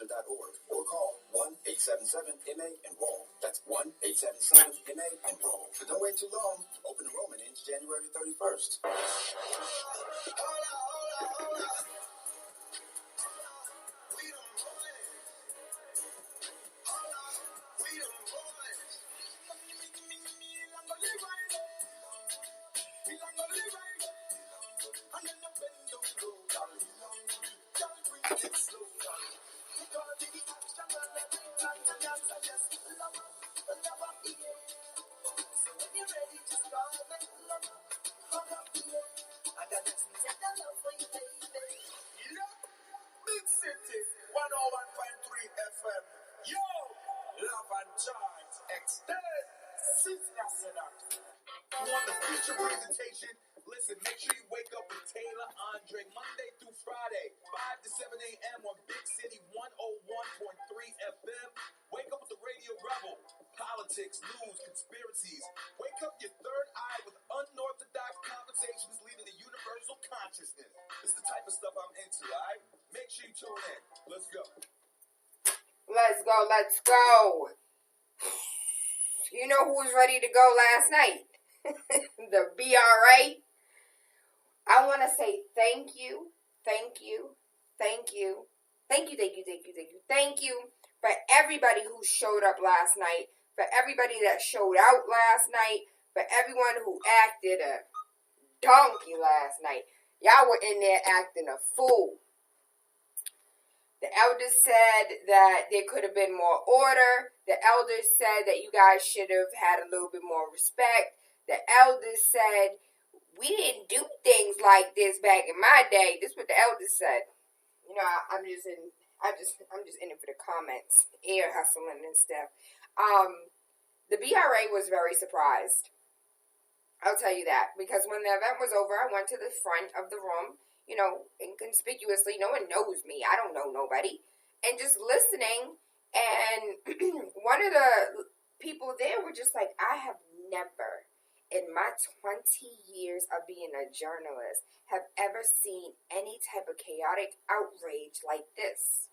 TaylaMadeEasy.org or call 1-877-MA-ENROLL. That's 1-877-MA-ENROLL. But don't wait too long. Open enrollment ends January 31st. Presentation. Listen, make sure you wake up with TaylaAndre Monday through Friday, 5 to 7 a.m. on Big City 101.3 FM. Wake up with the Radio Rebel. Politics, news, conspiracies. Wake up your third eye with unorthodox conversations leading to universal consciousness. This is the type of stuff I'm into, all right? Make sure you tune in. Let's go. Let's go, let's go. You know who was ready to go last night? The BRA. I want to say thank you for everybody who showed up last night, for everybody that showed out last night, for everyone who acted a donkey last night. Y'all were in there acting a fool. The elders said that there could have been more order. The elders said that you guys should have had a little bit more respect. The elders said, we didn't do things like this back in my day. This is what the elders said. You know, I'm just in it for the comments, ear hustling and stuff. The BRA was very surprised. I'll tell you that, because when the event was over, I went to the front of the room, you know, inconspicuously. No one knows me. I don't know nobody. And just listening, and one of the people there were just like, I have never, in my 20 years of being a journalist, have ever seen any type of chaotic outrage like this.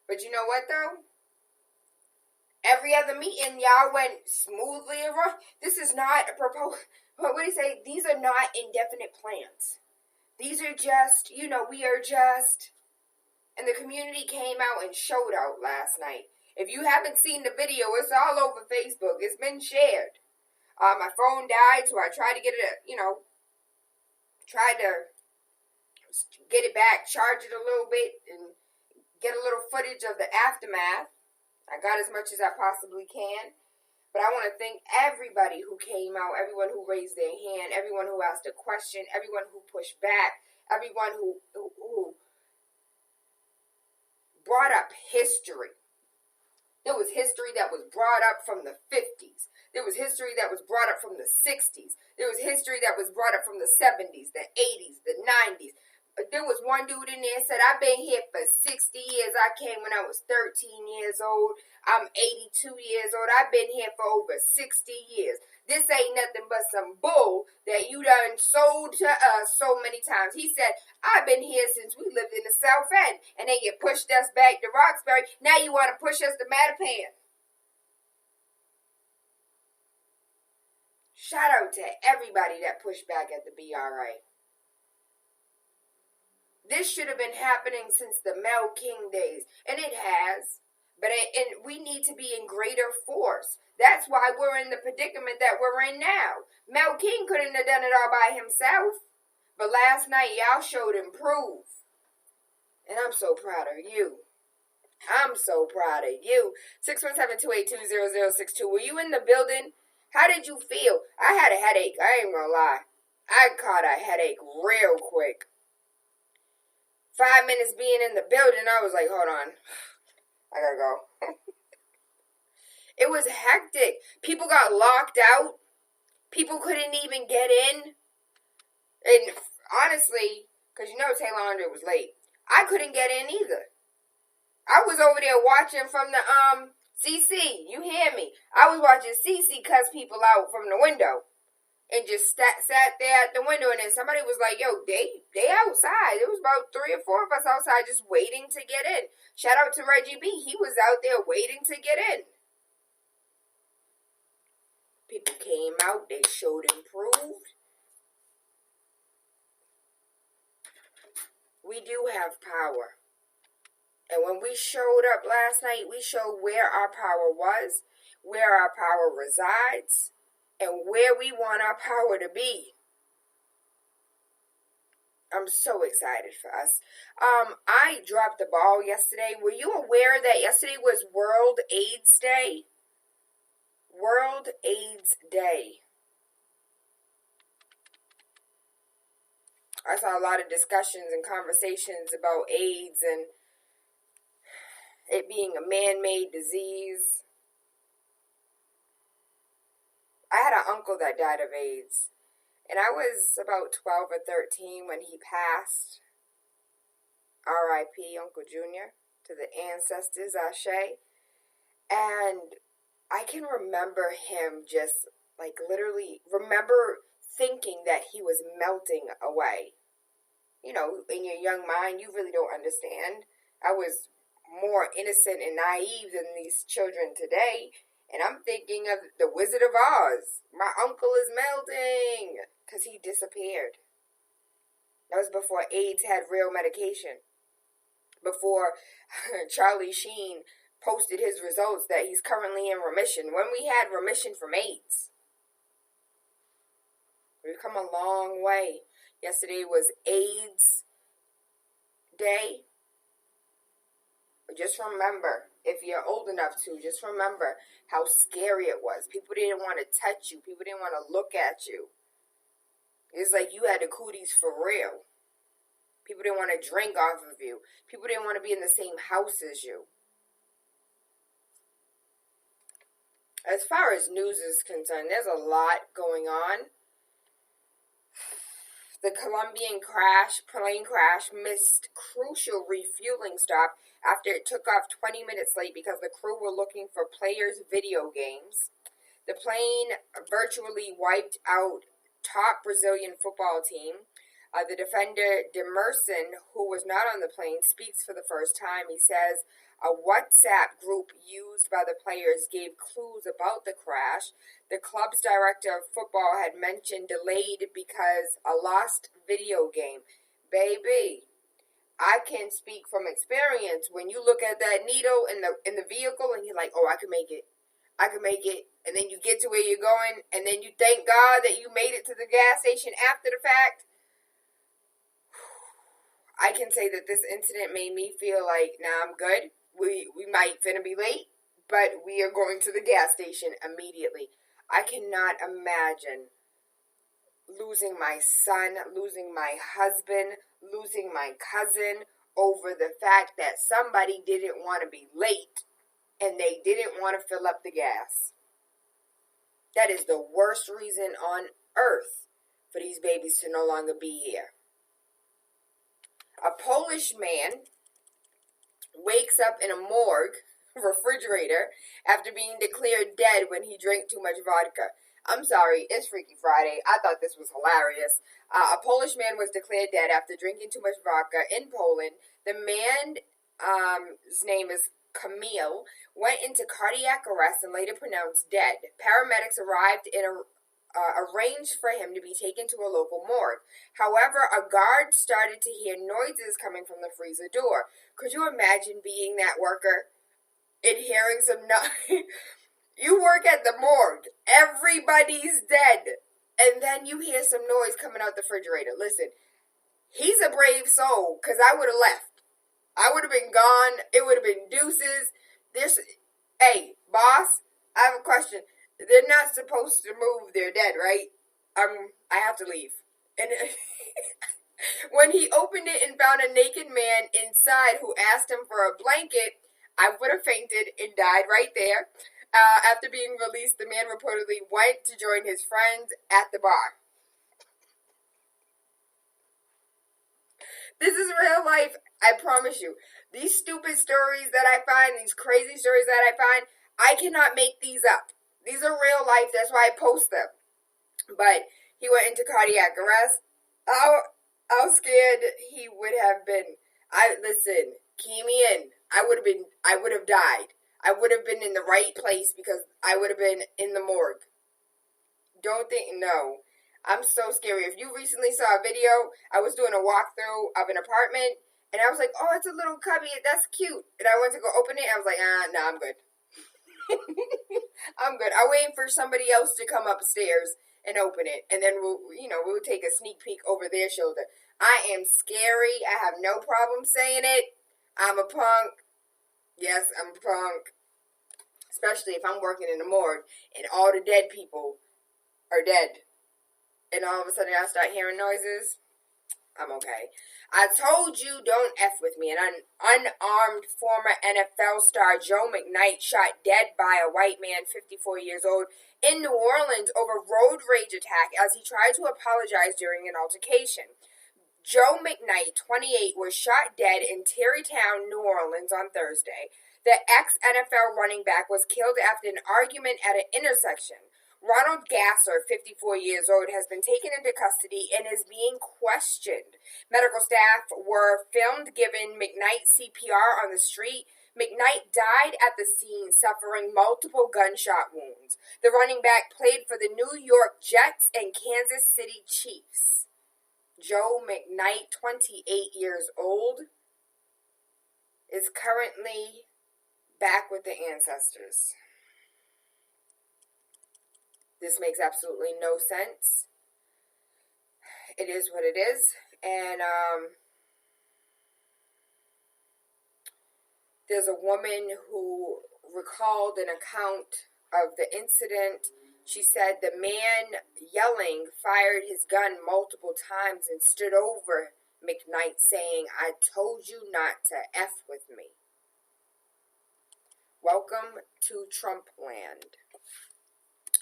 But you know what, though? Every other meeting, y'all went smoothly around. This is not a proposal. What do you say? These are not indefinite plans. These are just, you know, we are just. And the community came out and showed out last night. If you haven't seen the video, it's all over Facebook. It's been shared. My phone died, so I tried to get it, tried to get it back, charge it a little bit, and get a little footage of the aftermath. I got as much as I possibly can. But I want to thank everybody who came out, everyone who raised their hand, everyone who asked a question, everyone who pushed back, everyone who brought up history. There was history that was brought up from the 50s. There was history that was brought up from the 60s. There was history that was brought up from the 70s, the 80s, the 90s. But there was one dude in there that said, I've been here for 60 years. I came when I was 13 years old. I'm 82 years old. I've been here for over 60 years. This ain't nothing but some bull that you done sold to us so many times. He said, I've been here since we lived in the South End. And then you pushed us back to Roxbury. Now you want to push us to Mattapan. Shout out to everybody that pushed back at the BRA. This should have been happening since the Mel King days. And it has. But we need to be in greater force. That's why we're in the predicament that we're in now. Mel King couldn't have done it all by himself. But last night, y'all showed him proof. And I'm so proud of you. I'm so proud of you. 617-282-0062. Were you in the building? How did you feel? I had a headache. I ain't gonna lie. I caught a headache real quick. 5 minutes being in the building, I was like, hold on. I gotta go. It was hectic. People got locked out. People couldn't even get in. And honestly, because you know TaylaAndre was late, I couldn't get in either. I was over there watching from the CC. You hear me? I was watching CC cuss people out from the window. and just sat there at the window. And then somebody was like, yo, they outside. It was about 3 or 4 of us outside just waiting to get in. Shout out to Reggie B. He was out there waiting to get in. People came out. They showed improved. We do have power. And when we showed up last night, we showed where our power was, where our power resides, and where we want our power to be. I'm so excited for us. I dropped the ball yesterday. Were you aware that yesterday was World AIDS Day? World AIDS Day. I saw a lot of discussions and conversations about AIDS and it being a man-made disease. I had an uncle that died of AIDS, and I was about 12 or 13 when he passed. R.I.P. Uncle Junior, to the ancestors, Ashe. And I can remember him just, like, literally remember thinking that he was melting away. You know, in your young mind, you really don't understand. I was more innocent and naive than these children today. And I'm thinking of the Wizard of Oz. My uncle is melting. Because he disappeared. That was before AIDS had real medication. Before Charlie Sheen posted his results that he's currently in remission. When we had remission from AIDS. We've come a long way. Yesterday was AIDS Day. But just remember, if you're old enough to, just remember how scary it was. People didn't want to touch you. People didn't want to look at you. It's like you had the cooties for real. People didn't want to drink off of you. People didn't want to be in the same house as you. As far as news is concerned, there's a lot going on. The Colombian plane crash, missed crucial refueling stop after it took off 20 minutes late because the crew were looking for players' video games. The plane virtually wiped out top Brazilian football team. The defender, Demerson, who was not on the plane, speaks for the first time. He says a WhatsApp group used by the players gave clues about the crash. The club's director of football had mentioned delayed because a lost video game. Baby, I can speak from experience. When you look at that needle in the vehicle and you're like, oh, I can make it. I can make it. And then you get to where you're going and then you thank God that you made it to the gas station after the fact. I can say that this incident made me feel like, nah, I'm good. We might finna be late, but we are going to the gas station immediately. I cannot imagine losing my son, losing my husband, losing my cousin over the fact that somebody didn't want to be late and they didn't want to fill up the gas. That is the worst reason on earth for these babies to no longer be here. A Polish man wakes up in a morgue refrigerator after being declared dead when he drank too much vodka. I'm sorry, it's Freaky Friday. I thought this was hilarious. A Polish man was declared dead after drinking too much vodka in Poland. The man, his name is Kamil, went into cardiac arrest and later pronounced dead. Paramedics arrived in arranged for him to be taken to a local morgue. However, a guard started to hear noises coming from the freezer door. Could you imagine being that worker and hearing some noise? You work at the morgue. Everybody's dead. And then you hear some noise coming out the refrigerator. Listen, he's a brave soul because I would have left. I would have been gone. It would have been deuces. Hey, boss, I have a question. They're not supposed to move. They're dead, right? I have to leave. And when he opened it and found a naked man inside who asked him for a blanket, I would have fainted and died right there. After being released, the man reportedly went to join his friends at the bar. This is real life, I promise you. These stupid stories that I find, these crazy stories that I find, I cannot make these up. These are real life, that's why I post them. But he went into cardiac arrest. How scared he would have been. Listen, key me in. I would have died. I would have been in the right place because I would have been in the morgue. No. I'm so scary. If you recently saw a video, I was doing a walkthrough of an apartment, and I was like, oh, it's a little cubby. That's cute. And I went to go open it, and I was like, nah, I'm good. I'm good. I'm waiting for somebody else to come upstairs and open it, and then we'll take a sneak peek over their shoulder. I am scary. I have no problem saying it. I'm a punk. Yes, I'm a punk. Especially if I'm working in the morgue and all the dead people are dead. And all of a sudden I start hearing noises. I'm okay. I told you don't F with me. An unarmed former NFL star Joe McKnight shot dead by a white man 54 years old in New Orleans over road rage attack as he tried to apologize during an altercation. Joe McKnight, 28, was shot dead in Tarrytown, New Orleans on Thursday. The ex-NFL running back was killed after an argument at an intersection. Ronald Gasser, 54 years old, has been taken into custody and is being questioned. Medical staff were filmed giving McKnight CPR on the street. McKnight died at the scene, suffering multiple gunshot wounds. The running back played for the New York Jets and Kansas City Chiefs. Joe McKnight, 28 years old, is currently back with the ancestors. This makes absolutely no sense. It is what it is. And there's a woman who recalled an account of the incident. She said the man yelling fired his gun multiple times and stood over McKnight saying, "I told you not to F with me." Welcome to Trump land.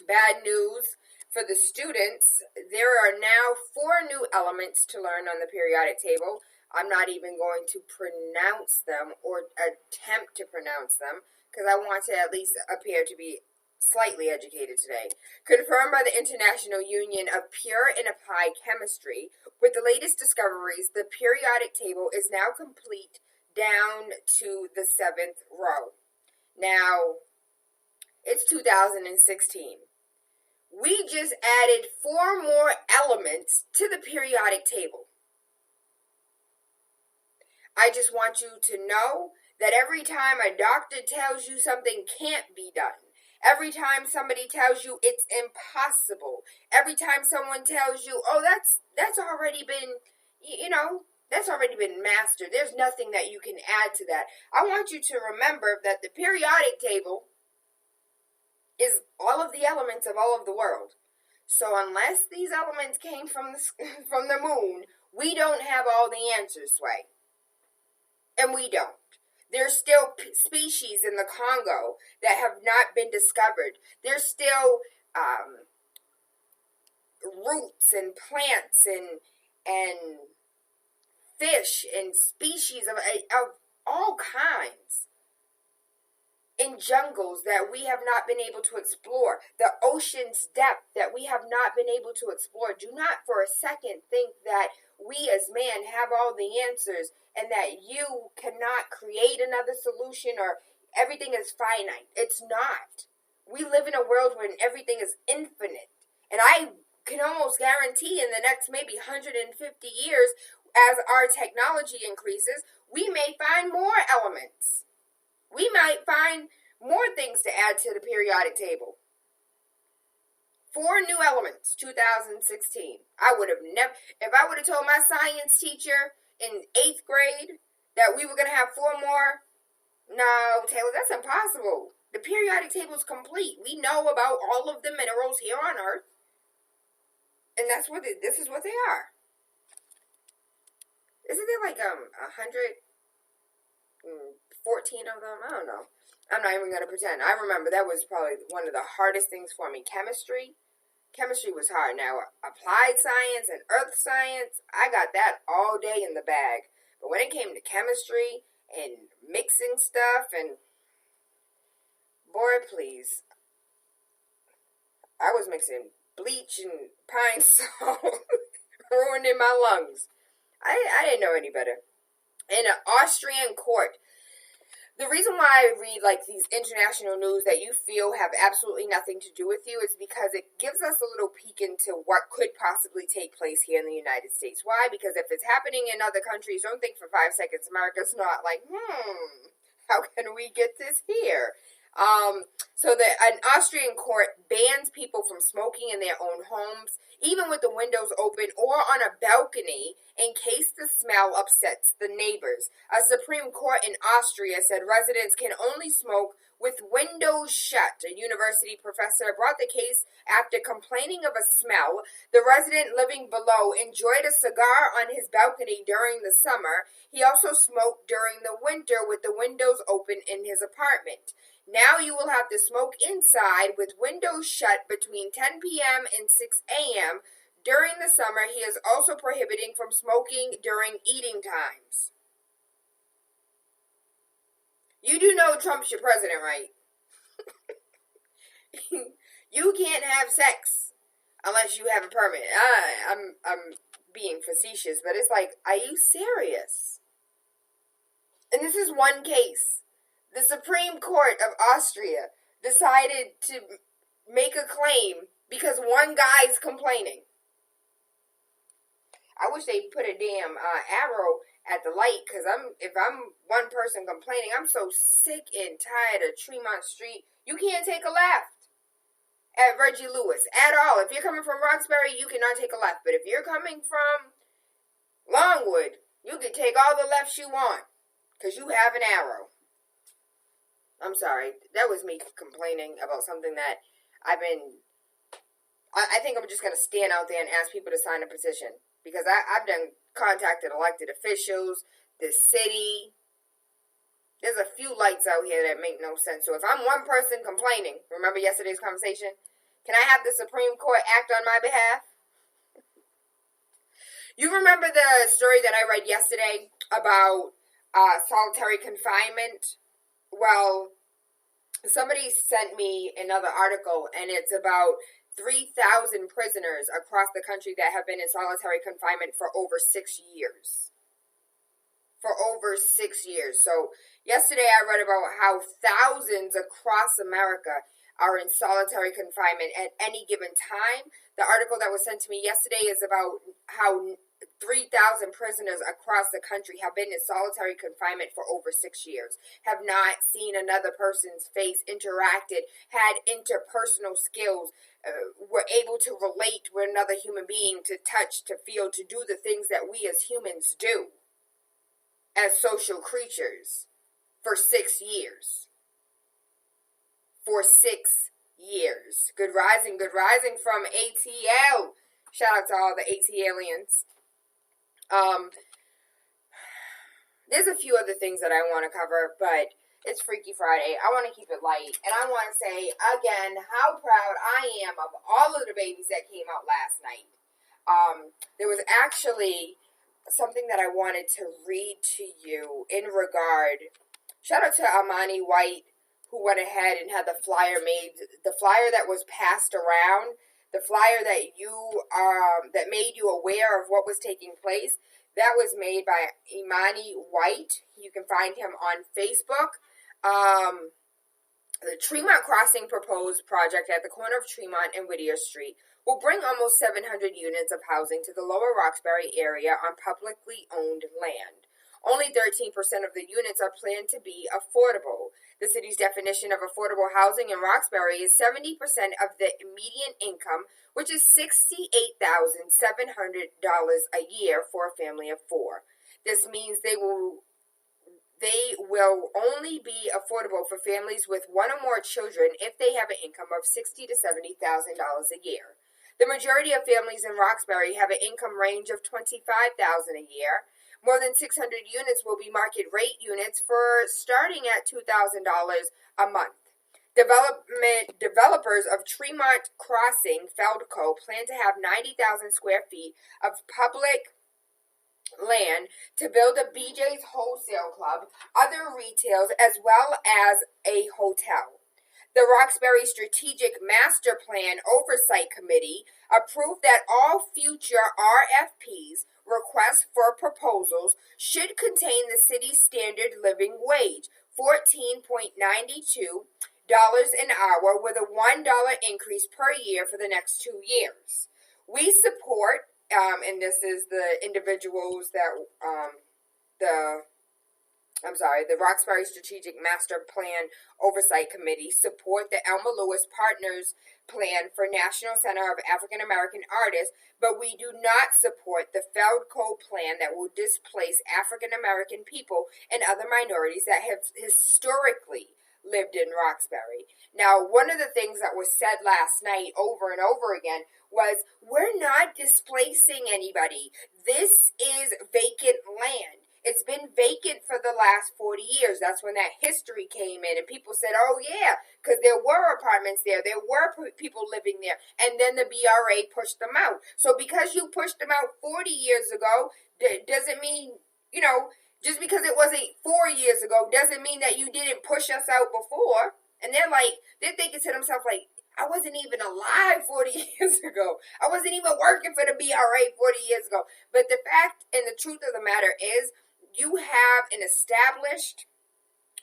Bad news for the students. There are now 4 new elements to learn on the periodic table. I'm not even going to pronounce them or attempt to pronounce them because I want to at least appear to be slightly educated today. Confirmed by the International Union of Pure and Applied Chemistry, with the latest discoveries, the periodic table is now complete down to the 7th row. Now, it's 2016. We just added 4 more elements to the periodic table. I just want you to know that every time a doctor tells you something can't be done, every time somebody tells you it's impossible, every time someone tells you, oh, that's already been, that's already been mastered. There's nothing that you can add to that. I want you to remember that the periodic table is all of the elements of all of the world. So unless these elements came from the moon, we don't have all the answers, Sway. And we don't. There's still species in the Congo that have not been discovered. There's still roots and plants and fish and species of all kinds in jungles that we have not been able to explore, the ocean's depth that we have not been able to explore. Do not for a second think that we as man have all the answers and that you cannot create another solution or everything is finite. It's not. We live in a world where everything is infinite. And I can almost guarantee in the next maybe 150 years, as our technology increases, we may find more elements. We might find more things to add to the periodic table. 4 new elements, 2016. I would have never, if I would have told my science teacher in 8th grade that we were going to have 4 more, no, Taylor, that's impossible. The periodic table is complete. We know about all of the minerals here on Earth. And that's what this is what they are. Isn't there like 114 of them? I don't know. I'm not even going to pretend. I remember that was probably one of the hardest things for me. Chemistry was hard. Now, applied science and earth science, I got that all day in the bag. But when it came to chemistry and mixing stuff and, boy, please. I was mixing bleach and pine salt ruining my lungs. I didn't know any better. In an Austrian court, the reason why I read like these international news that you feel have absolutely nothing to do with you is because it gives us a little peek into what could possibly take place here in the United States. Why? Because if it's happening in other countries, don't think for 5 seconds America's not like, how can we get this here? So an Austrian court bans people from smoking in their own homes, even with the windows open or on a balcony, in case the smell upsets the neighbors. A Supreme Court in Austria said residents can only smoke with windows shut. A university professor brought the case after complaining of a smell. The resident living below enjoyed a cigar on his balcony during the summer. He also smoked during the winter with the windows open in his apartment. Now you will have to smoke inside with windows shut between 10 p.m. and 6 a.m. During the summer, he is also prohibiting from smoking during eating times. You do know Trump's your president, right? You can't have sex unless you have a permit. I'm being facetious, but it's like, are you serious? And this is one case. The Supreme Court of Austria decided to make a claim because one guy's complaining. I wish they put a damn arrow at the light, because if I'm one person complaining, I'm so sick and tired of Tremont Street. You can't take a left at Reggie Lewis at all. If you're coming from Roxbury, you cannot take a left. But if you're coming from Longwood, you can take all the lefts you want, because you have an arrow. I'm sorry. That was me complaining about something that I think I'm just going to stand out there and ask people to sign a petition. Because I've done contacted elected officials, the city. There's a few lights out here that make no sense. So if I'm one person complaining, remember yesterday's conversation? Can I have the Supreme Court act on my behalf? You remember the story that I read yesterday about solitary confinement? Well, somebody sent me another article, and it's about 3,000 prisoners across the country that have been in solitary confinement for over 6 years. For over 6 years. So yesterday I read about how thousands across America are in solitary confinement at any given time. The article that was sent to me yesterday is about how 3,000 prisoners across the country have been in solitary confinement for over 6 years, have not seen another person's face, interacted, had interpersonal skills, were able to relate with another human being, to touch, to feel, to do the things that we as humans do as social creatures for 6 years. For 6 years. Good rising from ATL. Shout out to all the AT aliens. There's a few other things that I want to cover, but it's Freaky Friday. I want to keep it light, and I want to say again how proud I am of all of the babies that came out last night. There was actually something that I wanted to read to you in regard. Shout out to Amani White, who went ahead and had the flyer made, the flyer that was passed around, the flyer that that made you aware of what was taking place. That was made by Imani White. You can find him on Facebook. The Tremont Crossing proposed project at the corner of Tremont and Whittier Street will bring almost 700 units of housing to the lower Roxbury area on publicly owned land. Only 13% of the units are planned to be affordable. The city's definition of affordable housing in Roxbury is 70% of the median income, which is $68,700 a year for a family of 4. This means they will only be affordable for families with 1 or more children if they have an income of $60,000 to $70,000 a year. The majority of families in Roxbury have an income range of $25,000 a year. More than 600 units will be market rate units for starting at $2,000 a month. Developers of Tremont Crossing, Feldco, plan to have 90,000 square feet of public land to build a BJ's Wholesale Club, other retails, as well as a hotel. The Roxbury Strategic Master Plan Oversight Committee approved that all future RFPs, requests for proposals, should contain the city's standard living wage, $14.92 an hour, with a $1 increase per year for the next 2 years. We support, and this is the individuals that, the Roxbury Strategic Master Plan Oversight Committee support the Elma Lewis Partners Plan for National Center of African American Artists, but we do not support the Feldco plan that will displace African American people and other minorities that have historically lived in Roxbury. Now, one of the things that was said last night over and over again was, we're not displacing anybody. This is vacant land. It's been vacant for the last 40 years. That's when that history came in, and people said, oh yeah, because there were apartments there. There were people living there, and then the BRA pushed them out. So because you pushed them out 40 years ago, doesn't mean, just because it wasn't 4 years ago, doesn't mean that you didn't push us out before. And they're thinking to themselves, like, I wasn't even alive 40 years ago. I wasn't even working for the BRA 40 years ago. But the fact and the truth of the matter is, you have an established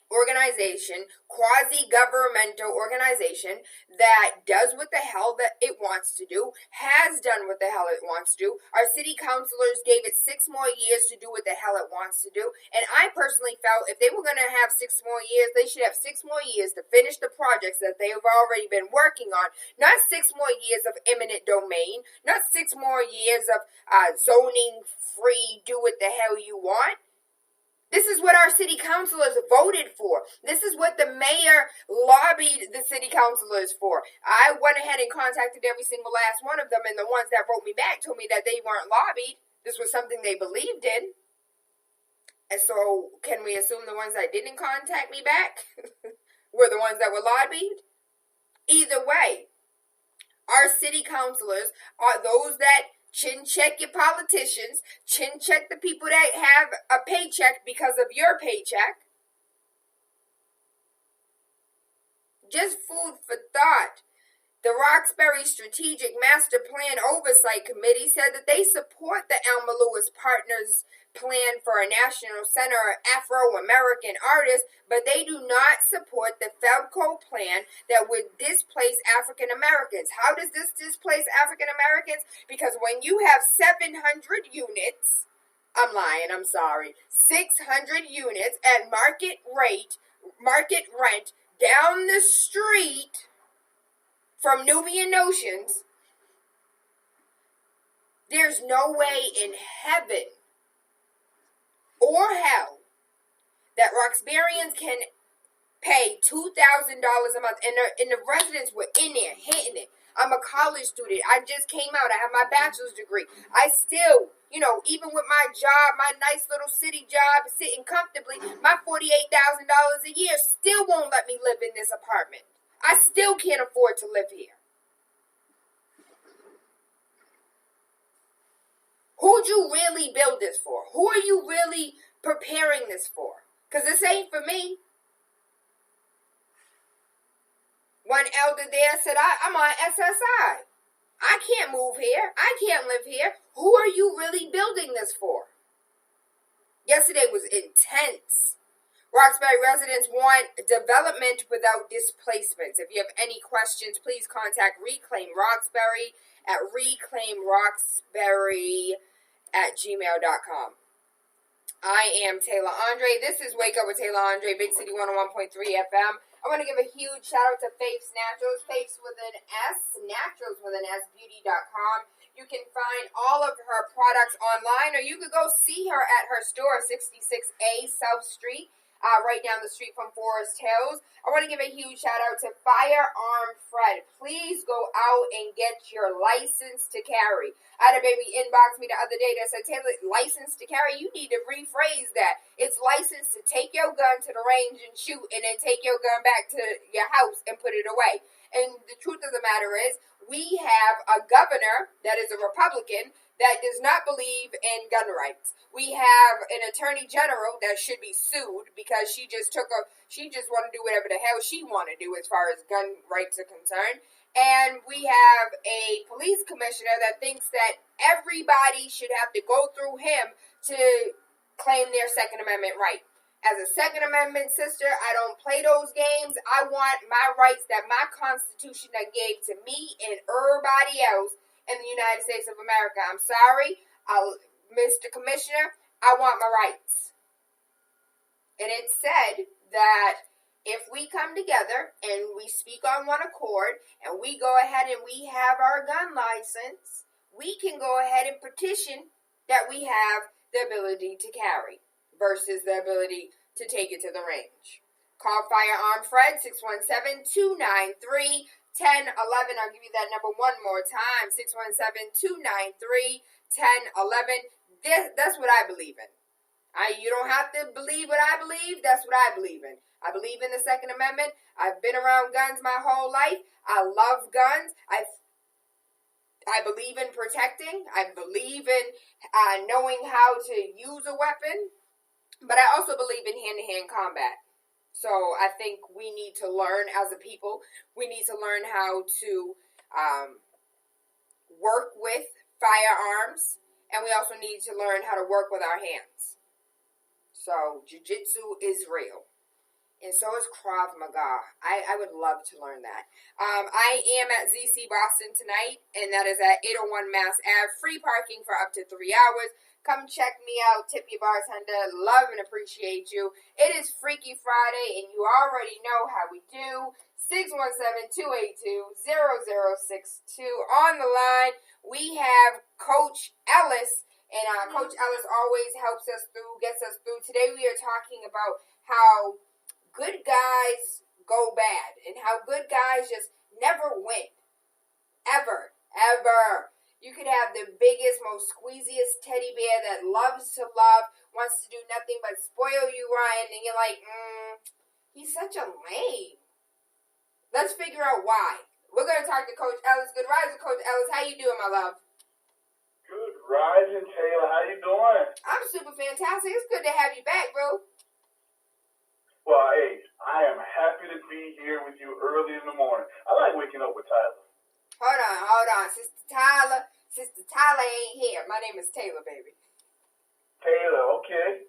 organization, quasi-governmental organization that does what the hell that it wants to do, has done what the hell it wants to do. Our city councilors gave it 6 more years to do what the hell it wants to do. And I personally felt if they were going to have 6 more years, they should have 6 more years to finish the projects that they have already been working on. Not 6 more years of eminent domain, not 6 more years of zoning free, do what the hell you want. This is what our city councilors voted for. This is what the mayor lobbied the city councilors for. I went ahead and contacted every single last one of them, and the ones that wrote me back told me that they weren't lobbied. This was something they believed in. And so, can we assume the ones that didn't contact me back were the ones that were lobbied? Either way, our city councilors are those that chin check your politicians, chin check the people that have a paycheck because of your paycheck. Just food for thought. The Roxbury Strategic Master Plan Oversight Committee said that they support the Elma Lewis Partners Plan for a National Center of Afro-American Artists, but they do not support the Feldco plan that would displace African Americans. How does this displace African Americans? Because when you have 700 units, I'm lying, I'm sorry, 600 units at market rent down the street from Nubian Notions, there's no way in heaven or hell that Roxburians can pay $2,000 a month. And the residents were in there hitting it. I'm a college student. I just came out. I have my bachelor's degree. I still, even with my job, my nice little city job, sitting comfortably, my $48,000 a year still won't let me live in this apartment. I still can't afford to live here. Who'd you really build this for? Who are you really preparing this for? Because this ain't for me. One elder there said, I'm on SSI. I can't move here. I can't live here. Who are you really building this for? Yesterday was intense. Roxbury residents want development without displacements. If you have any questions, please contact Reclaim Roxbury at reclaimroxbury@gmail.com. I am TaylaAndre. This is Wake Up with TaylaAndre, Big City 101.3 FM. I want to give a huge shout out to Faith's Naturals, Faith's with an S, Naturals with an S, beauty.com. You can find all of her products online, or you could go see her at her store, 66A South Street. Right down the street from Forest Hills. I want to give a huge shout out to Firearm Fred. Please go out and get your license to carry. I had a baby inbox me the other day that said, Taylor, license to carry? You need to rephrase that. It's license to take your gun to the range and shoot, and then take your gun back to your house and put it away. And the truth of the matter is, we have a governor that is a Republican that does not believe in gun rights. We have an attorney general that should be sued because she just want to do whatever the hell she want to do as far as gun rights are concerned. And we have a police commissioner that thinks that everybody should have to go through him to claim their Second Amendment right. As a Second Amendment sister, I don't play those games. I want my rights that my Constitution that gave to me and everybody else in the United States of America. I'm sorry, Mr. Commissioner, I want my rights. And it said that if we come together and we speak on one accord and we go ahead and we have our gun license, we can go ahead and petition that we have the ability to carry versus the ability to take it to the range. Call Firearm Fred, 617-293-1011. I'll give you that number one more time, 617-293-1011. That's what I believe in. You don't have to believe what I believe. That's what I believe in. I believe in the Second Amendment. I've been around guns my whole life. I love guns. I believe in protecting. I believe in knowing how to use a weapon. But I also believe in hand-to-hand combat. So I think we need to learn as a people. We need to learn how to work with firearms. And we also need to learn how to work with our hands. So jiu-jitsu is real. And so is Krav Maga. I would love to learn that. I am at ZC Boston tonight, and that is at 801 Mass Ave. Free parking for up to 3 hours. Come check me out, tip your bartender. Love and appreciate you. It is Freaky Friday, and you already know how we do. 617-282-0062. On the line, we have Coach Ellis, and Coach Ellis always helps us through, gets us through. Today we are talking about how good guys go bad, and how good guys just never win. Ever. You could have the biggest, most squeeziest teddy bear that loves to love, wants to do nothing but spoil you, Ryan, and you're like, he's such a lame. Let's figure out why. We're going to talk to Coach Ellis. Good rising, Coach Ellis. How you doing, my love? Good rising, Taylor. How you doing? I'm super fantastic. It's good to have you back, bro. Well, hey, I am happy to be here with you early in the morning. I like waking up with Tyler. Hold on. Sister Tayla ain't here. My name is Tayla, baby. Taylor, okay.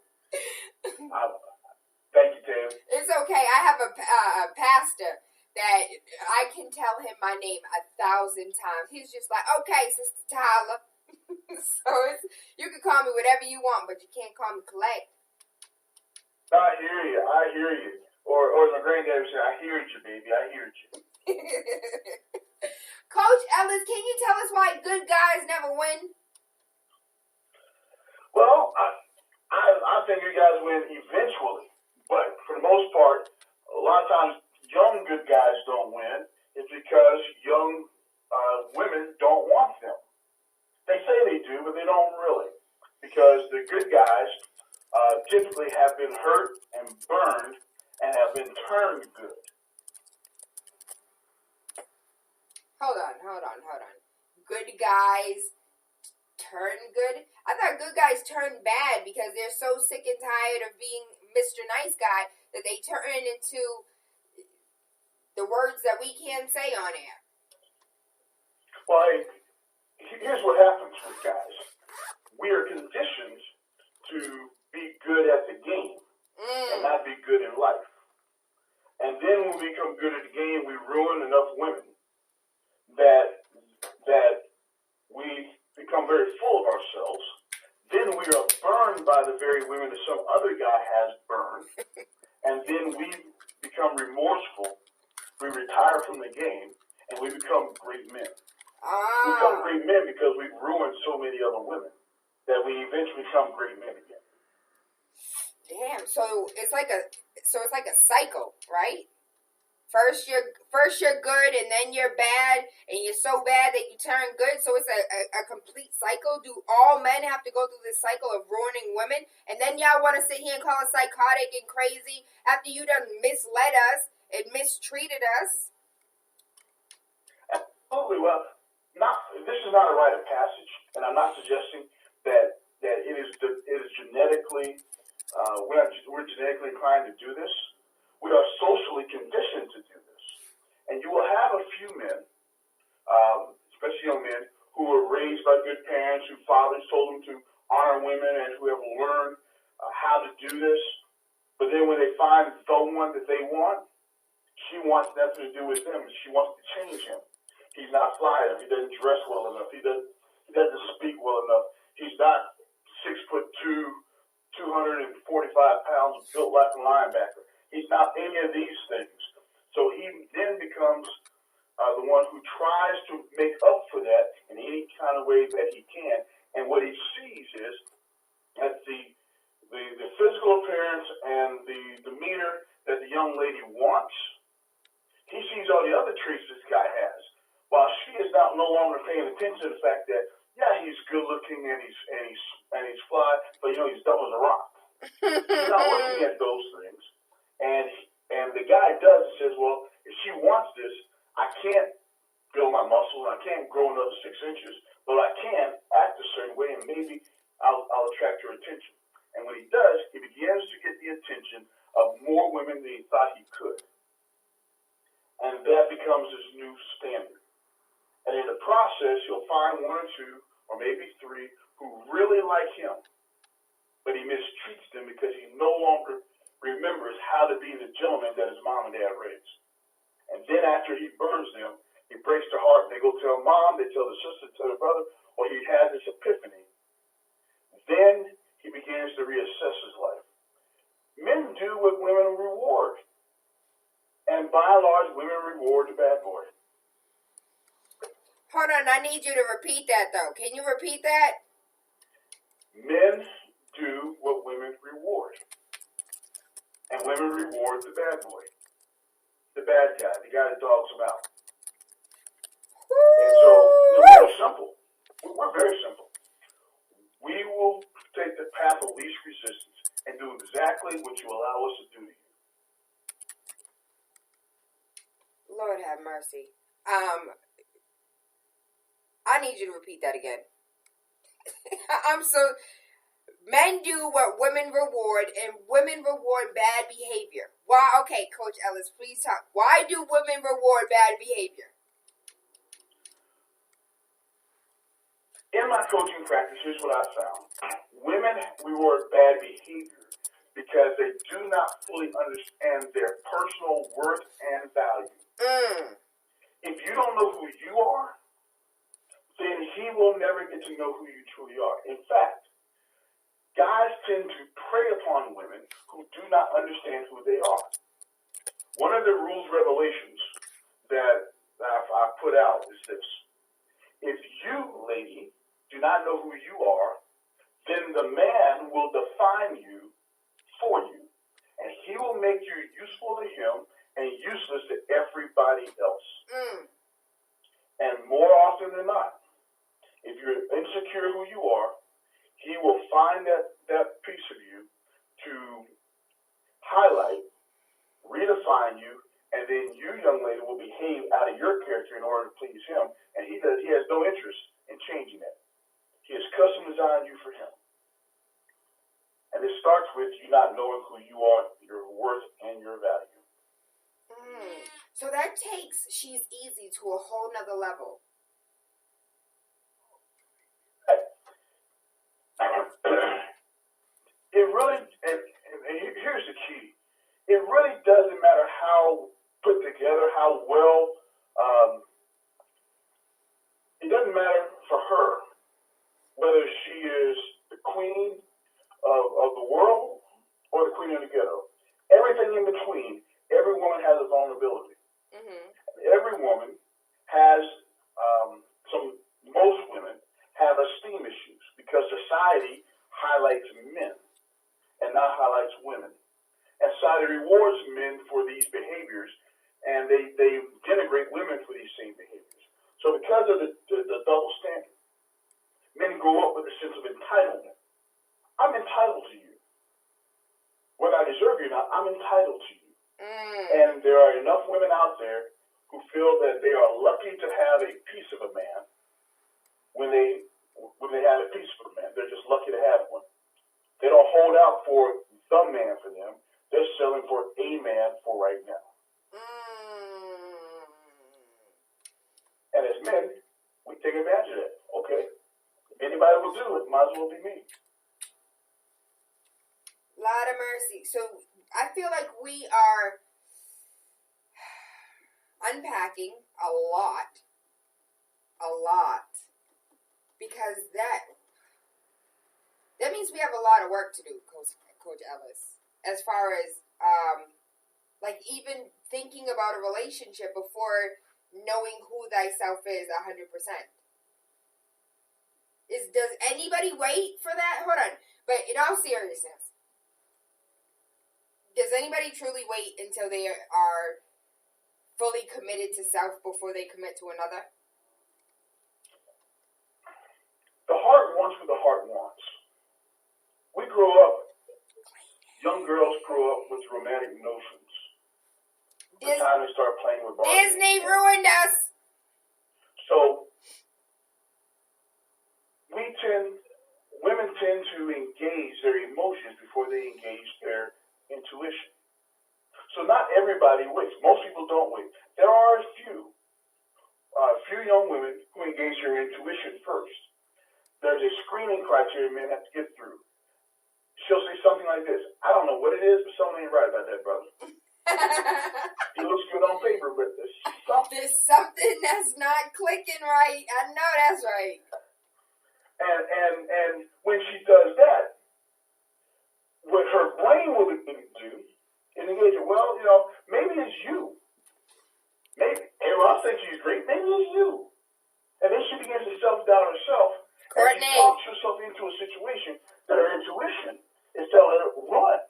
Thank you, Taylor. It's okay. I have a pastor that I can tell him my name 1,000 times. He's just like, okay, Sister Tayla. So you can call me whatever you want, but you can't call me Collect. I hear you. Or my granddad would say, I heard you, baby. I heard you. Coach Ellis, can you tell us why good guys never win? Well, I think you guys win eventually. But for the most part, a lot of times young good guys don't win. It's because young women don't want them. They say they do, but they don't really. Because the good guys typically have been hurt and burned and have been turned good. Hold on. Good guys turn good? I thought good guys turn bad because they're so sick and tired of being Mr. Nice Guy that they turn into the words that we can't say on air. Well, here's what happens with guys. We are conditioned to be good at the game and not be good in life. And then when we become good at the game, we ruin enough women that we become very full of ourselves. Then we are burned by the very women that some other guy has burned. And then we become remorseful. We retire from the game, and we become great men. We become great men because we've ruined so many other women that we eventually become great men again. Damn. So it's like a cycle, right? First you're good, and then you're bad, and you're so bad that you turn good. So it's a complete cycle. Do all men have to go through this cycle of ruining women? And then y'all want to sit here and call us psychotic and crazy after you done misled us and mistreated us? Absolutely. Well, this is not a rite of passage. And I'm not suggesting that it is genetically, we're genetically inclined to do this. We are socially conditioned to do this. And you will have a few men, especially young men, who were raised by good parents, whose fathers told them to honor women, and who have learned how to do this. But then when they find the one that they want, she wants nothing to do with him. She wants to change him. He's not fly enough. He doesn't dress well enough. He doesn't speak well enough. He's not 6'2", 245 pounds, built like a linebacker. He's not any of these things. So he then becomes the one who tries to make up for that in any kind of way that he can. And what he sees is that the physical appearance and the demeanor that the young lady wants, he sees all the other traits this guy has. While she is no longer paying attention to the fact that, yeah, he's good looking and he's fly, but he's dumb as a rock. She's not looking at those things. And the guy says, well, if she wants this, I can't build my muscles, I can't grow another 6 inches, but I can act a certain way, and maybe I'll attract her attention. And when he does, he begins to get the attention of more women than he thought he could. And that becomes his new standard. And in the process, you'll find 1 or 2, or maybe 3, who really like him, but he mistreats them because he no longer remembers how to be the gentleman that his mom and dad raised. And then after he burns them, he breaks their heart, and they go tell mom, they tell the sister, tell the brother, or he has this epiphany. Then he begins to reassess his life. Men do what women reward. And by and large, women reward the bad boy. Hold on, I need you to repeat that, though. Can you repeat that? Men do what women reward. And women reward the bad boy. The bad guy, the guy that dogs them out. And so, we're simple. We're very simple. We will take the path of least resistance and do exactly what you allow us to do to you. Lord have mercy. I need you to repeat that again. Men do what women reward, and women reward bad behavior. Why? Okay, Coach Ellis, please talk. Why do women reward bad behavior? In my coaching practice, here's what I found. Women reward bad behavior because they do not fully understand their personal worth and value. If you don't know who you are, then he will never get to know who you truly are. In fact, guys tend to prey upon women who do not understand who they are. One of the rules revelations that I put out is this. If you, lady, do not know who you are, then the man will define you for you. And he will make you useful to him and useless to everybody else. And more often than not, if you're insecure who you are, he will find that piece of you to highlight, redefine you, and then you, young lady, will behave out of your character in order to please him. And he has no interest in changing that. He has custom designed you for him. And it starts with you not knowing who you are, your worth, and your value. So that takes She's Easy to a whole nother level. It really, and here's the key. It really doesn't matter how put together, how well, it doesn't matter for her whether she is the queen of the world or the queen of the ghetto. Everything in between, every woman has a vulnerability. Every woman has, most women have esteem issues because society highlights men and not highlights women. And society rewards men for these behaviors, and they denigrate women for these same behaviors. So because of the double standard, men grow up with a sense of entitlement. I'm entitled to you. Whether I deserve you or not, I'm entitled to you. And there are enough women out there who feel that they are lucky to have a piece of a man when they when they have a piece for the man. They're just lucky to have one. They don't hold out for the man for them. They're selling for a man for right now. And as men, we take advantage of that. Okay, if anybody will do it, might as well be me. Lot of mercy. So I feel like we are unpacking a lot, because that means we have a lot of work to do, Coach Ellis, as far as like even thinking about a relationship before knowing who thyself is 100%. Does anybody wait for that? Hold on. But in all seriousness, does anybody truly wait until they are fully committed to self before they commit to another? The heart wants what the heart wants. We grow up, young girls grow up with romantic notions. The time they start playing with Barbie. Disney ruined us. So, women tend to engage their emotions before they engage their intuition. So not everybody waits. Most people don't wait. There are a few young women who engage their intuition first. There's a screening criteria men have to get through. She'll say something like this: I don't know what it is, but something ain't right about that brother. He looks good on paper, but there's something that's not clicking right. I know that's right. And when she does that, what her brain will begin to do is engage her. Well, maybe it's you. Maybe, I think she's great. Maybe it's you. And then she begins to self-doubt herself. And she talks herself into a situation that her intuition is telling her to run.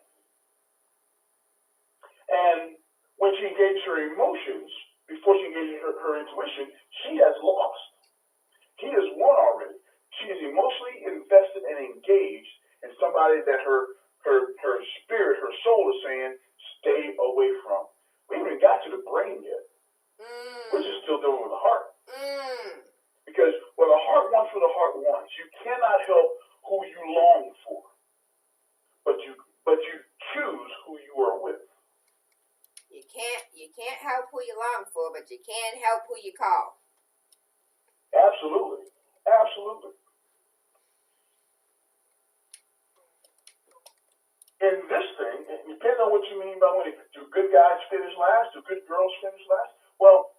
And when she engages her emotions, before she engages her intuition, she has lost. He has won already. She is emotionally invested and engaged in somebody that her spirit, her soul is saying, stay away from. We haven't even got to the brain yet. We're just still dealing with the heart. Because what the heart wants, what the heart wants. You cannot help who you long for, but you choose who you are with. You can't help who you long for, but you can help who you call. Absolutely. In this thing, depending on what you mean by winning, do good guys finish last? Do good girls finish last? Well,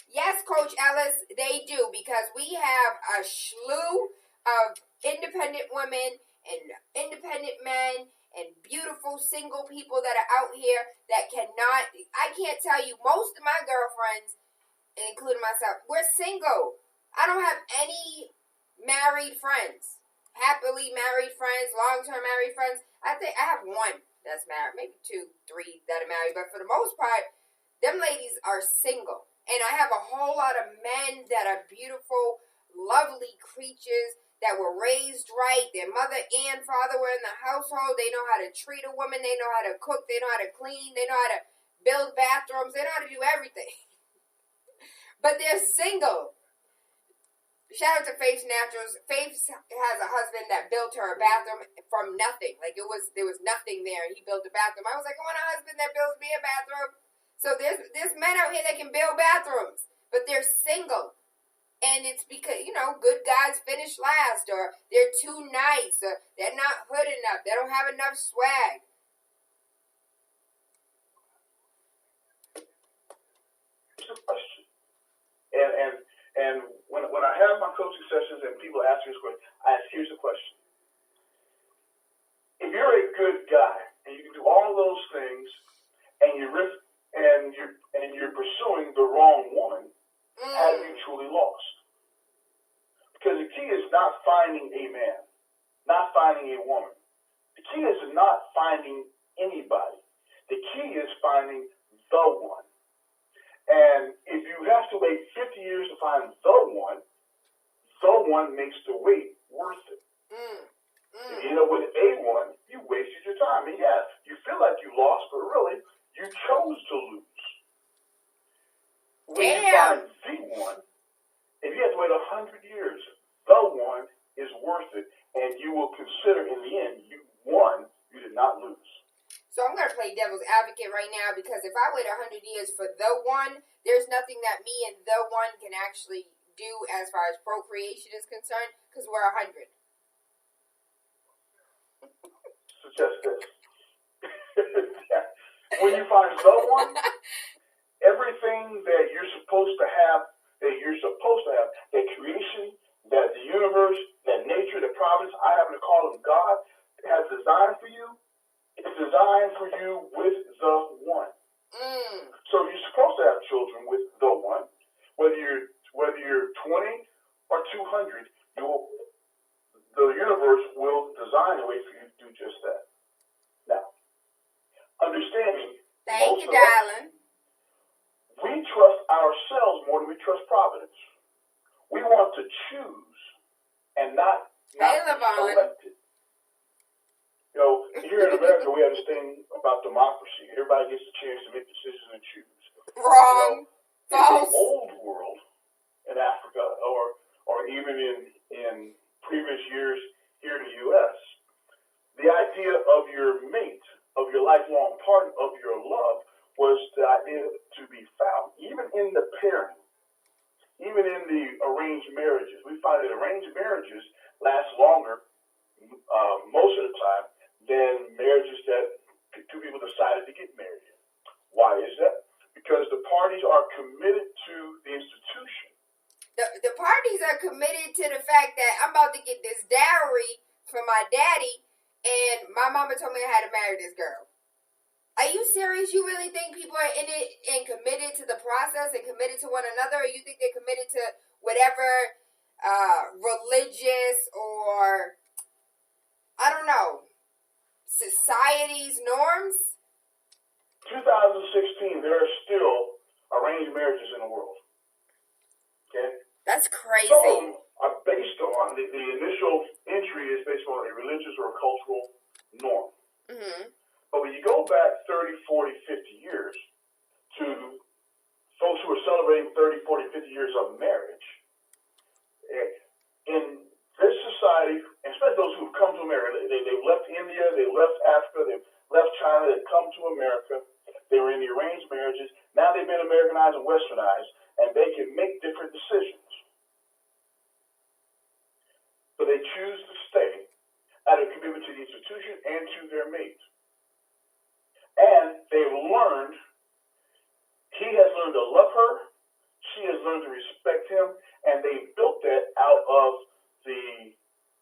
yes, Coach Ellis, they do, because we have a slew of independent women and independent men and beautiful single people that are out here that cannot, I can't tell you, most of my girlfriends, including myself, we're single. I don't have any married friends, happily married friends, long-term married friends. I think I have one that's married, maybe 2, 3 that are married, but for the most part, them ladies are single. And I have a whole lot of men that are beautiful, lovely creatures that were raised right. Their mother and father were in the household. They know how to treat a woman. They know how to cook. They know how to clean. They know how to build bathrooms. They know how to do everything. But they're single. Shout out to Faith's Naturals. Faith has a husband that built her a bathroom from nothing. Like there was nothing there, and he built a bathroom. I was like, I want a husband that builds me a bathroom. So there's men out here that can build bathrooms, but they're single. And it's because, good guys finish last, or they're too nice, or they're not hood enough. They don't have enough swag. It's a question. And when I have my coaching sessions and people ask me this question, I ask, here's the question. If you're a good guy and you can do all those things and you're pursuing the wrong woman, have you truly lost? Because the key is not finding a man, not finding a woman. The key is not finding anybody. The key is finding the one. And if you have to wait 50 years to find the one makes the wait worth it. If you end up with a one, you wasted your time. And yes, you feel like you lost, but really, you chose to lose. When you find the one, if you have to wait 100 years, the one is worth it, and you will consider in the end you won, you did not lose. So I'm going to play devil's advocate right now, because if I wait 100 years for the one, there's nothing that me and the one can actually do as far as procreation is concerned, because we're 100. Suggest this. When you find the one, everything that you're supposed to have, that creation, that the universe, that nature, that providence, I happen to call him God, has designed for you, it's designed for you with the one. So you're supposed to have children with the one. Whether you're 20 or 200, the universe will design a way for you to do just that. Now, understanding. Thank you, darling. We trust ourselves more than we trust providence. We want to choose and not be selected. You know, here in America, we have this thing about democracy. Everybody gets a chance to make decisions and choose. Wrong. False. In the old world, in Africa, or even in previous years here in the U.S., the idea of your mate, of your lifelong partner, of your love, was the idea to be found. Even in the pairing, even in the arranged marriages, we find that arranged marriages last longer most of the time than marriages that two people decided to get married in. Why is that? Because the parties are committed to the institution. The parties are committed to the fact that I'm about to get this dowry from my daddy, and my mama told me I had to marry this girl. Are you serious? You really think people are in it and committed to the process and committed to one another? Or you think they're committed to whatever religious or, I don't know, society's norms? 2016, there are still arranged marriages in the world. Okay? That's crazy. Some of them are based on, the initial entry is based on a religious or a cultural norm. Mm-hmm. But when you go back 30, 40, 50 years to folks who are celebrating 30, 40, 50 years of marriage, in this society, especially those who've come to America, they've left India, they left Africa, they've left China, they've come to America, they were in the arranged marriages, now they've been Americanized and westernized, and they can make different decisions. But they choose to stay out of commitment to the institution and to their mate. And they've learned, he has learned to love her, she has learned to respect him, and they built that out of the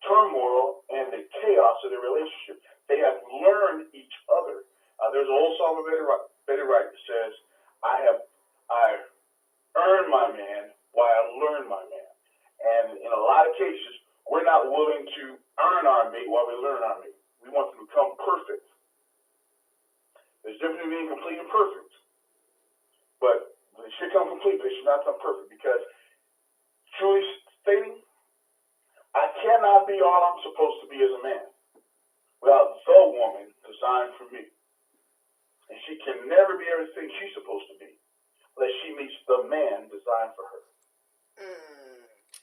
turmoil and the chaos of their relationship. They have learned each other. There's an old song of Betty Wright that says, I earned my man while I learned my man. And in a lot of cases, we're not willing to earn our mate while we learn our mate. We want to become perfect. There's a difference between being complete and perfect. But they should come complete, but they should not come perfect. Because, truly stating, I cannot be all I'm supposed to be as a man without the woman designed for me. And she can never be everything she's supposed to be unless she meets the man designed for her.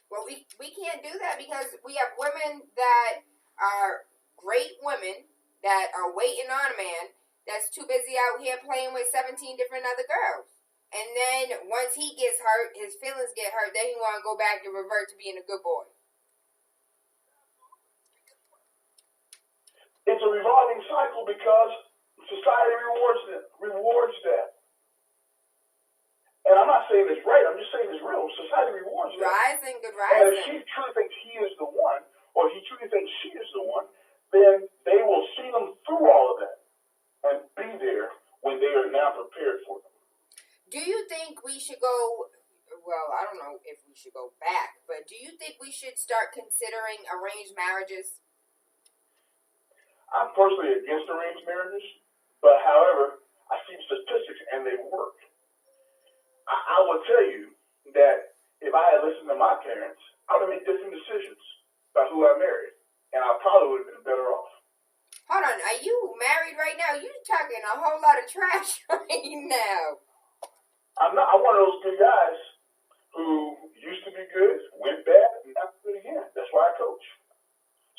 Well, we can't do that because we have women that are great women that are waiting on a man that's too busy out here playing with 17 different other girls. And then once he gets hurt, his feelings get hurt, then he want to go back and revert to being a good boy. It's a revolving cycle because society rewards that. And I'm not saying it's right, I'm just saying it's real. Society rewards that. Good rising. And if she truly thinks he is the one, or he truly thinks she is the one, then they will see them through all of that and be there when they are now prepared for them. Do you think we should go, well, I don't know if we should go back, but do you think we should start considering arranged marriages? I'm personally against arranged marriages, but however, I see statistics and they work. I will tell you that if I had listened to my parents, I would have made different decisions about who I married, and I probably would have been better off. Hold on, are you married right now? You're talking a whole lot of trash right now. I'm one of those good guys who used to be good, went bad, and not good again. That's why I coach.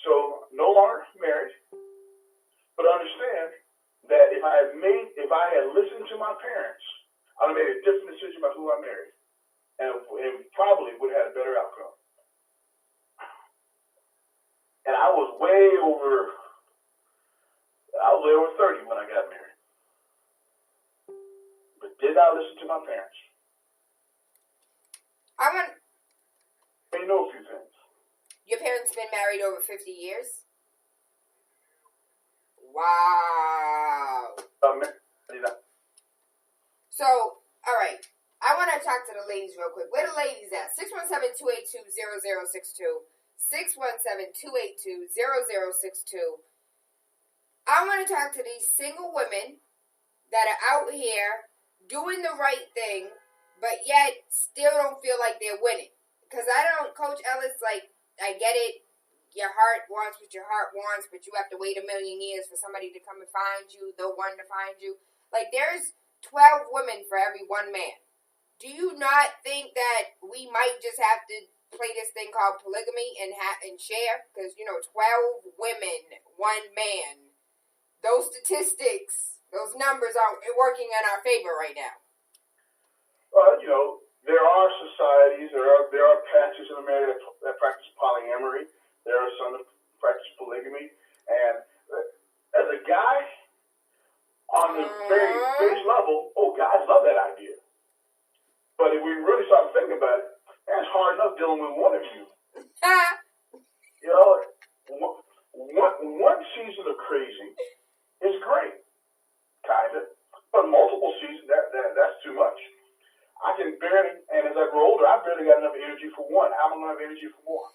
So no longer married, but understand that if I had listened to my parents, I would have made a different decision about who I married, and probably would have had a better outcome. And I was way over 30 when I got married, but did not listen to my parents. They know a few things. Your parents been married over 50 years? Wow. So, all right. I want to talk to the ladies real quick. Where the ladies at? 617-282-0062. 617-282-0062. I want to talk to these single women that are out here doing the right thing, but yet still don't feel like they're winning. Because Coach Ellis, like, I get it. Your heart wants what your heart wants, but you have to wait 1,000,000 years for somebody to come and find you, the one to find you. Like, there's 12 women for every one man. Do you not think that we might just have to play this thing called polygamy and share? Because, 12 women, one man. Those statistics, those numbers aren't working in our favor right now. There are societies, there are patches in America that practice polyamory. There are some that practice polygamy. And as a guy, on the very base level, guys love that idea. But if we really start thinking about it, that's hard enough dealing with one of you. One season of crazy is great, kind of. But multiple seasons, that's too much. I can barely, and as I grow older, I barely got enough energy for one. How am I going to have energy for more?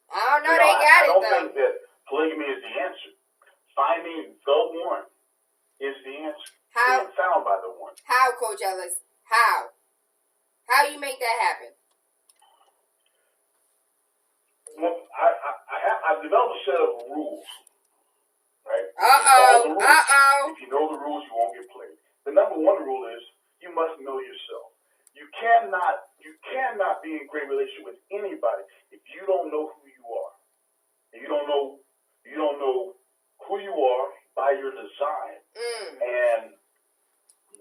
I don't know, they got it, though. I don't think that polygamy is the answer. Finding the one is the answer. How? Being found by the one. How, Coach Ellis? How? How you make that happen? Well, I've developed a set of rules, right? Uh-oh. If you know the rules, you won't get played. The number one rule is you must know yourself. You cannot be in great relationship with anybody if you don't know who you are. If you don't know who you are by your design and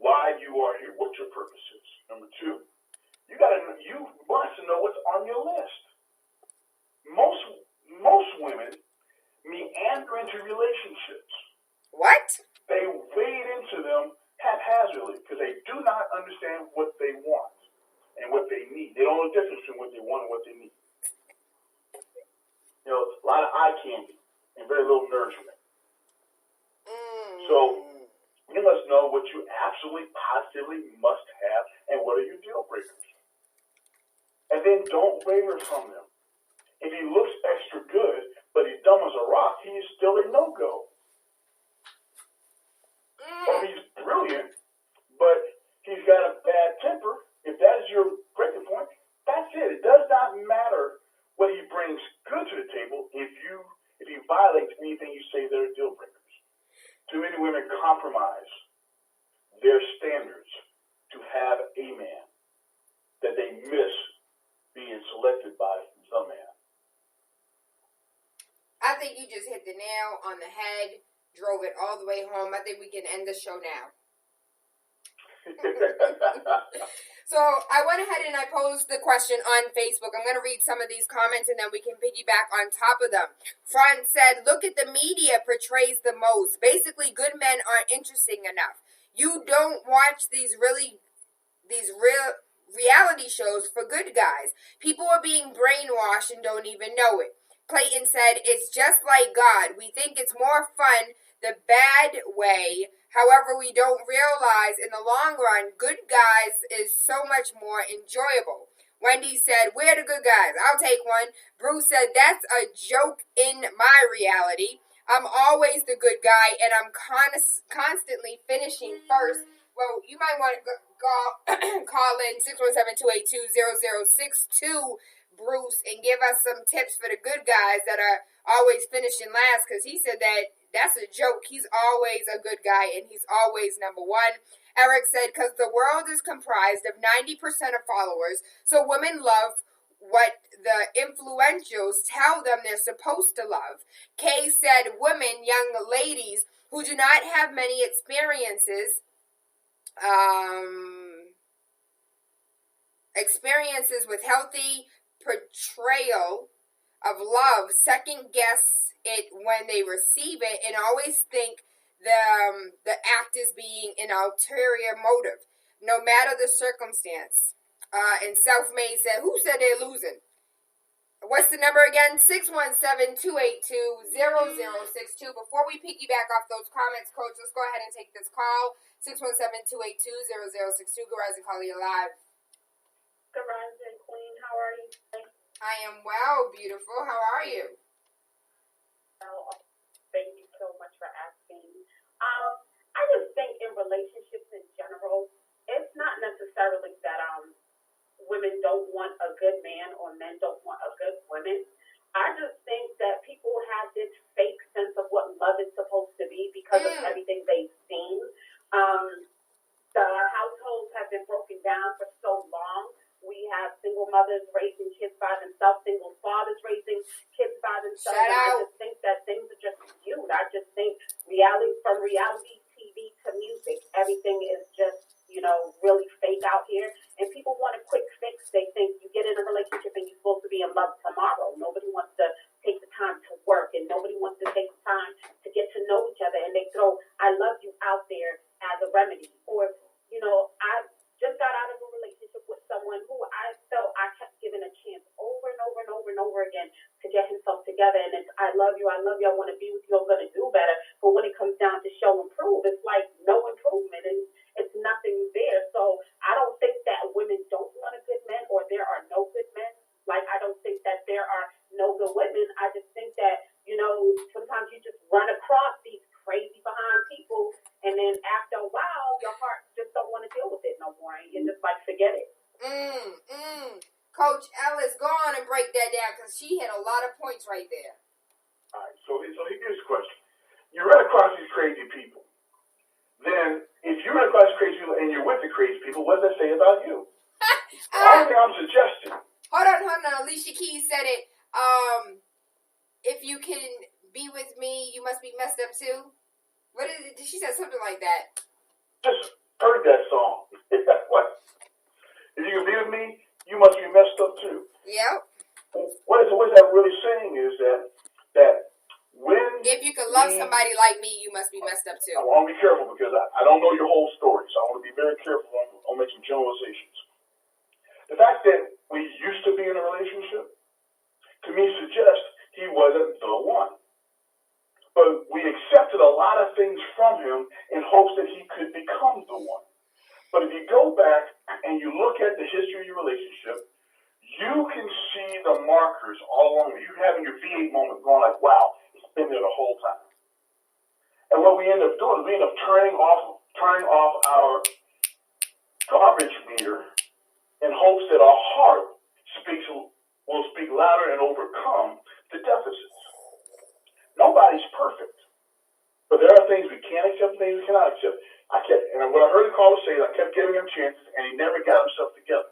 why you are here, what your purpose is. Number two, you must know what's on your list. Most women meander into relationships. What? They wade into them haphazardly because they do not understand what they want and what they need. They don't know the difference between what they want and what they need. A lot of eye candy and very little nourishment. So you must know what you absolutely, positively must have and what are your deal breakers. And then don't waver from them. If he looks extra good, but he's dumb as a rock, he is still a no-go. Or he's brilliant, but he's got a bad temper. If that is your breaking point, that's it. It does not matter what he brings good to the table if he violates anything you say that are deal breakers. Too many women compromise their standards to have a man that they miss being selected by the man. I think you just hit the nail on the head, drove it all the way home. I think we can end the show now. So I went ahead and I posed the question on Facebook. I'm going to read some of these comments and then we can piggyback on top of them. Fran said, look at the media portrays the most. Basically, good men aren't interesting enough. You don't watch these real reality shows for good guys. People are being brainwashed and don't even know it. Clayton said, it's just like God. We think it's more fun the bad way. However, we don't realize in the long run, good guys is so much more enjoyable. Wendy said, we're the good guys. I'll take one. Bruce said, that's a joke in my reality. I'm always the good guy, and I'm constantly finishing first. Well, you might want to call in 617-282-0062, Bruce, and give us some tips for the good guys that are always finishing last, because he said that That's a joke. He's always a good guy, and he's always number one. Eric said, because the world is comprised of 90% of followers, so women love what the influentials tell them they're supposed to love. Kay said, women, young ladies who do not have many experiences with healthy portrayal of love, second guess it when they receive it, and always think the act is being an ulterior motive, no matter the circumstance. And Self-Made said, who said they're losing? What's the number again? 617-282-0062. Before we piggyback off those comments, Coach, let's go ahead and take this call. 617-282-0062. Go rise and call you live. Good rising, Queen. How are you? I am well, beautiful. How are you? Well, thank you so much for asking. I just think in relationships in general, it's not necessarily that women don't want a good man or men don't want a good woman. I just think that people have this fake sense of what love is supposed to be because of everything they've seen. The households have been broken down for so long. We have single mothers raising kids by themselves, single fathers raising kids by themselves. And I just think that things are just skewed. I just think from reality TV to music, everything is just, really fake out here. And people want a quick fix. They think you get in a relationship and you're supposed to be in love tomorrow. Nobody wants to take the time to work, and nobody wants to take the time to get to know each other. And they throw "I love you" out there as a remedy. Or, I just got out of a relationship with someone who I felt I kept giving a chance over and over and over and over again to get himself together. And it's I love you, I want to be with you, I'm going to do better. But when it comes down to show and prove, it's like no improvement, and it's nothing there. So I don't think that women don't want a good man, or there are no good men. Like, I don't think that there are no good women. I just think that, sometimes you just run across these crazy behind people, and then after a while, your heart just don't want to deal with it no more. And you're just like, forget it. Coach Ellis, go on and break that down, because she hit a lot of points right there. All right, so here's the question. You run across these crazy people. Then, if you run across crazy people and you're with the crazy people, what does that say about you? The only thing I'm suggesting. Hold on. Alicia Keys said it. If you can be with me, you must be messed up too. What is it? She said something like that. Just heard that song. What? If you can be with me, you must be messed up too. Yep. What that really saying is that when if you can love somebody like me, you must be messed up too. I want to be careful because I don't know your whole story, so I want to be very careful on making generalizations. The fact that we used to be in a relationship, to me, suggests he wasn't the one. But we accepted a lot of things from him in hopes that he could become the one. But if you go back and you look at the history of your relationship, you can see the markers all along. You having your V8 moment going like, wow, it's been there the whole time. And what we end up doing is we end up turning off our garbage meter in hopes that our heart will speak louder and overcome the deficits. Nobody's perfect. But there are things we can accept and things we cannot accept. What I heard the caller say is I kept giving him chances and he never got himself together.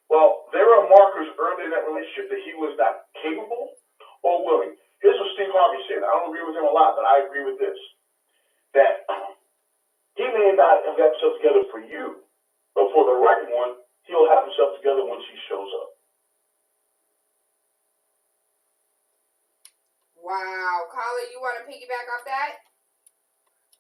Well, there are markers early in that relationship that he was not capable or willing. Here's what Steve Harvey said. I don't agree with him a lot, but I agree with this. That he may not have got himself together for you, but for the right one, he'll have himself together when she shows up. Wow. Caller, you want to piggyback off that?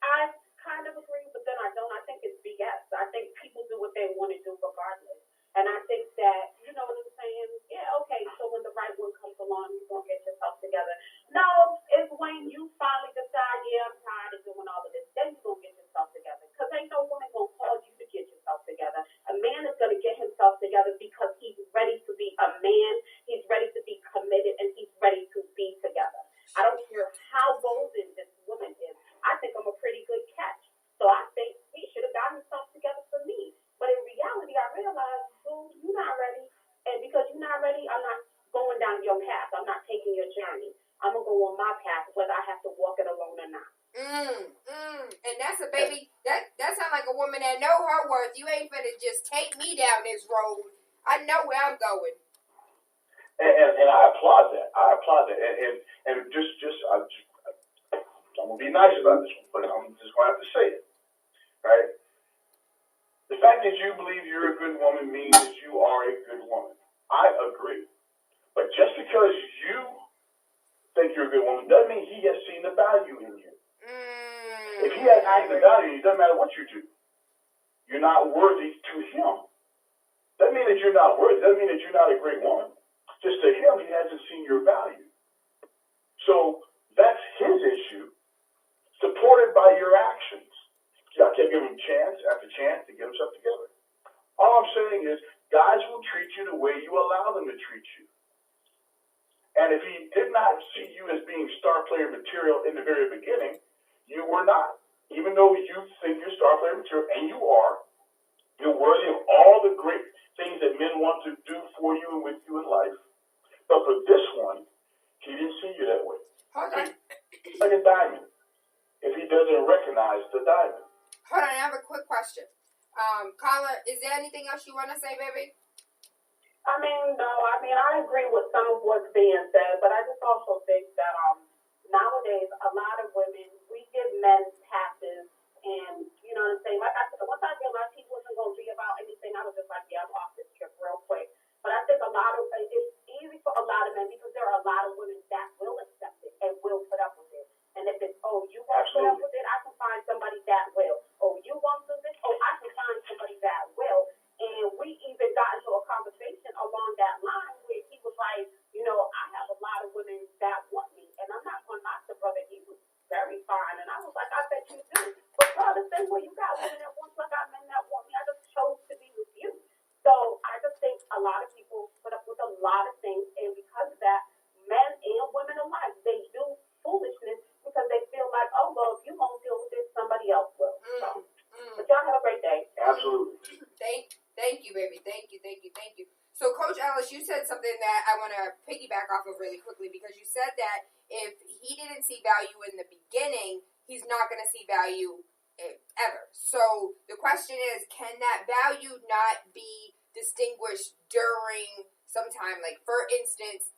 I kind of agree, but then I don't. I think it's BS. I think people do what they want to do regardless. And I think that, you know what I'm saying? Yeah, okay, so when the right one comes along, you're going to get yourself together. No, it's when you finally decide, yeah, I'm tired of doing all of this, then you're going to get yourself together. Because ain't no woman going to call you to get yourself together. A man is going to get himself together because he's ready to be a man, he's ready to be committed, and he's ready to be together. I don't care how golden this woman is. I think I'm a pretty good catch. So I think a woman that know her worth. You ain't finna just take me down this road. I know where I'm going. And I applaud that. And I'm gonna be nice about this one, but I'm just gonna have to say it, right? The fact that you believe you're a good woman means that you are a good woman. I agree. But just because you think you're a good woman doesn't mean he has seen the value in you. If he hasn't seen the value in you, it doesn't matter what you do. You're not worthy to him. Doesn't mean that you're not worthy. Doesn't mean that you're not a great woman. Just to him, he hasn't seen your value. So that's his issue, supported by your actions. Y'all can't give him chance after chance to get himself together. All I'm saying is, guys will treat you the way you allow them to treat you. And if he did not see you as being star player material in the very beginning, you were not. Even though you think you're star player material, and you are, you're worthy of all the great things that men want to do for you and with you in life. But for this one, he didn't see you that way. Hold on. Like a diamond. If he doesn't recognize the diamond. Hold on, I have a quick question. Carla, is there anything else you want to say, baby? No. I agree with some of what's being said, but I just also think that nowadays a lot of women, we give men passes, and you know what I'm saying? Like I said, once I realized he wasn't going to be about anything, I was just like, yeah, I'm off this trip real quick. But I think it's easy for a lot of men because there are a lot of women that will accept it and will put up with it. And if it's, you won't put up with it, I can find somebody that will. You won't do this? I can find somebody that will. And we even got into a conversation along that line where he was like, I have a lot of women that want me. And I'm not going to knock the brother. He was very fine. And I was like, I bet you do. But brother, the same way you got women that want you, I got men that want me. I just chose to be with you. So I just think a lot of people put up with a lot of things. And because of that, men and women alike, they do foolishness because they feel like, well, if you won't deal with this, somebody else will. So, but y'all have a great day. Absolutely. Thank you, baby. Thank you. So, Coach Ellis, you said something that I want to piggyback off of really quickly because you said that if he didn't see value in the beginning, he's not going to see value ever. So, the question is, can that value not be distinguished during some time? Like, for instance,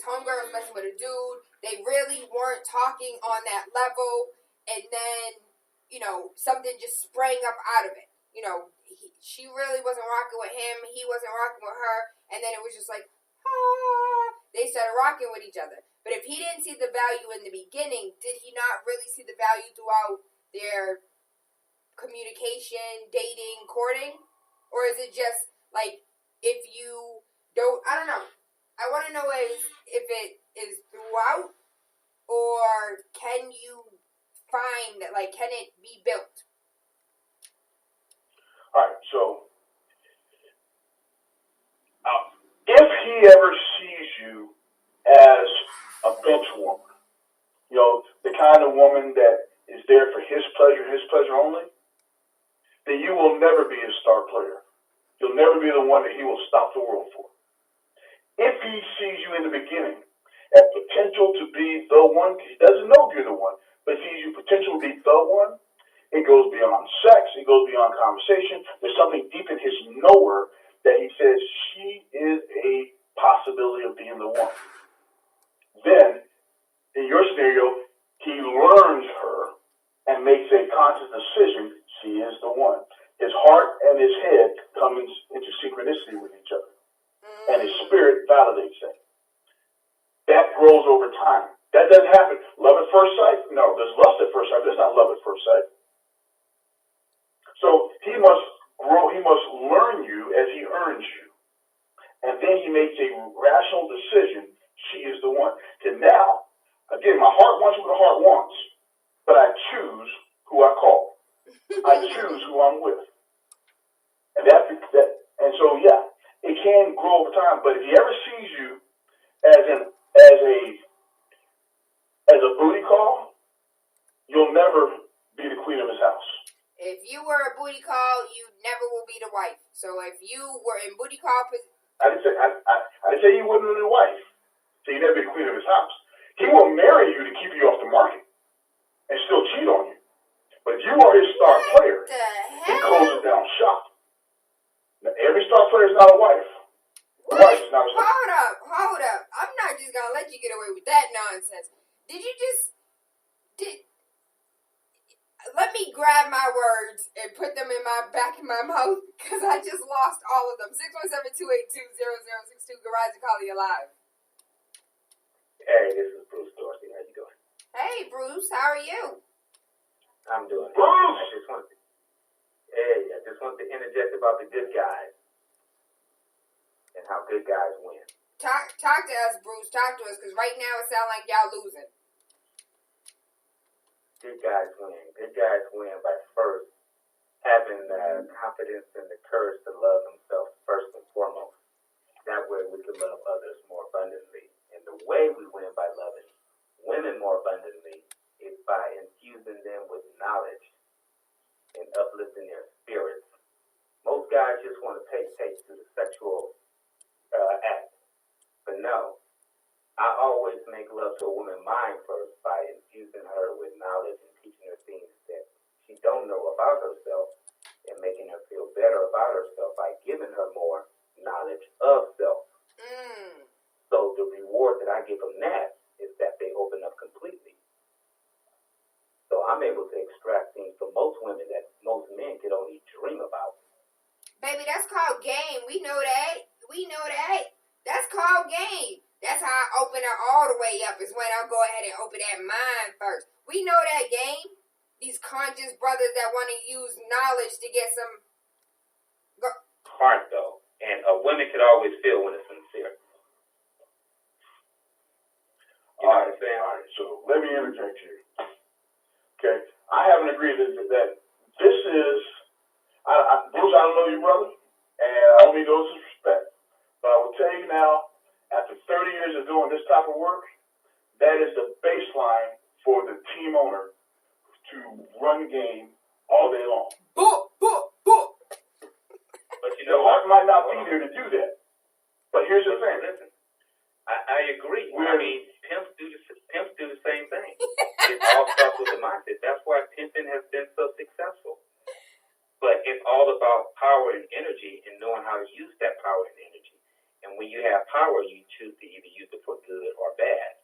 homegirl was messing with a dude. They really weren't talking on that level, and then, something just sprang up out of it. She really wasn't rocking with him. He wasn't rocking with her. And then it was just like, they started rocking with each other. But if he didn't see the value in the beginning, did he not really see the value throughout their communication, dating, courting? Or is it just like, if you don't, I don't know. I want to know if it is throughout, or can you find that, like, can it be built? All right, so if he ever sees you as a bench warmer, the kind of woman that is there for his pleasure only, then you will never be a star player. You'll never be the one that he will stop the world for. If he sees you in the beginning as potential to be the one, he doesn't know if you're the one, but sees you potential to be the one, it goes beyond sex. It goes beyond conversation. There's something deep in his knower that he says she is a possibility of being the one. Then, in your scenario, he learns her and makes a conscious decision she is the one. His heart and his head come into synchronicity with each other. And his spirit validates that. That grows over time. That doesn't happen. Love at first sight? No, there's lust at first sight. There's not love at first sight. So he must grow, he must learn you as he earns you. And then he makes a rational decision, she is the one. And now, again, my heart wants what the heart wants, but I choose who I call. I choose who I'm with. And it can grow over time, but if he ever sees you as a booty call, you'll never be the queen of his house. If you were a booty call, you never will be the wife. So if you were in booty call position, I didn't say you wouldn't be the wife. So you never be the queen of his house. He will marry you to keep you off the market and still you are his star player, What the he hell? closes down shop. Now, every star player is not a wife. What? Wife is not a star. Hold up. I'm not just gonna let you get away with that nonsense. Did you just let me grab my words and put them in my back of my mouth because I just lost all of them. 617-282-0062. Garage and call you live. Hey, this is Bruce Dorsey. How you doing? Hey, Bruce. How are you? I'm doing good. Bruce! I just wanted to interject about the good guys and how good guys win. Talk to us, Bruce. Talk to us, because right now it sounds like y'all losing. Good guys win. Good guys win by first having the confidence and the courage to love themselves first and foremost. That way we can love others more abundantly. And the way we win by loving women more abundantly is by infusing them with knowledge and uplifting their spirits. Most guys just want to take to the sexual act. But no, I always make love to a woman's mind first by infusing her with knowledge and teaching her things that she don't know about herself and making her feel better about herself by giving her more knowledge of self. So the reward that I give them that is that they open up completely. So I'm able to extract things from most women that most men could only dream about. Baby, that's called game. We know that. That's called game. That's how I open her all the way up, is when I'll go ahead and open that mind first. We know that game. These conscious brothers that want to use knowledge to get some... Heart, though. And a woman could always feel when it's sincere. You know what I'm saying? All right, so let me interject here. Okay, I haven't agreed that this is... Bruce, I don't know you, brother, and I don't mean no disrespect, but I will tell you now, after 30 years of doing this type of work, that is the baseline for the team owner to run game all day long. Boop. But you The know heart might not be there to do that, but here's the thing. Listen, I agree. I mean, pimps do the same thing. It all starts with the mindset. That's why pimping has been so successful. But it's all about power and energy and knowing how to use that power and energy. And when you have power, you choose to either use it for good or bad.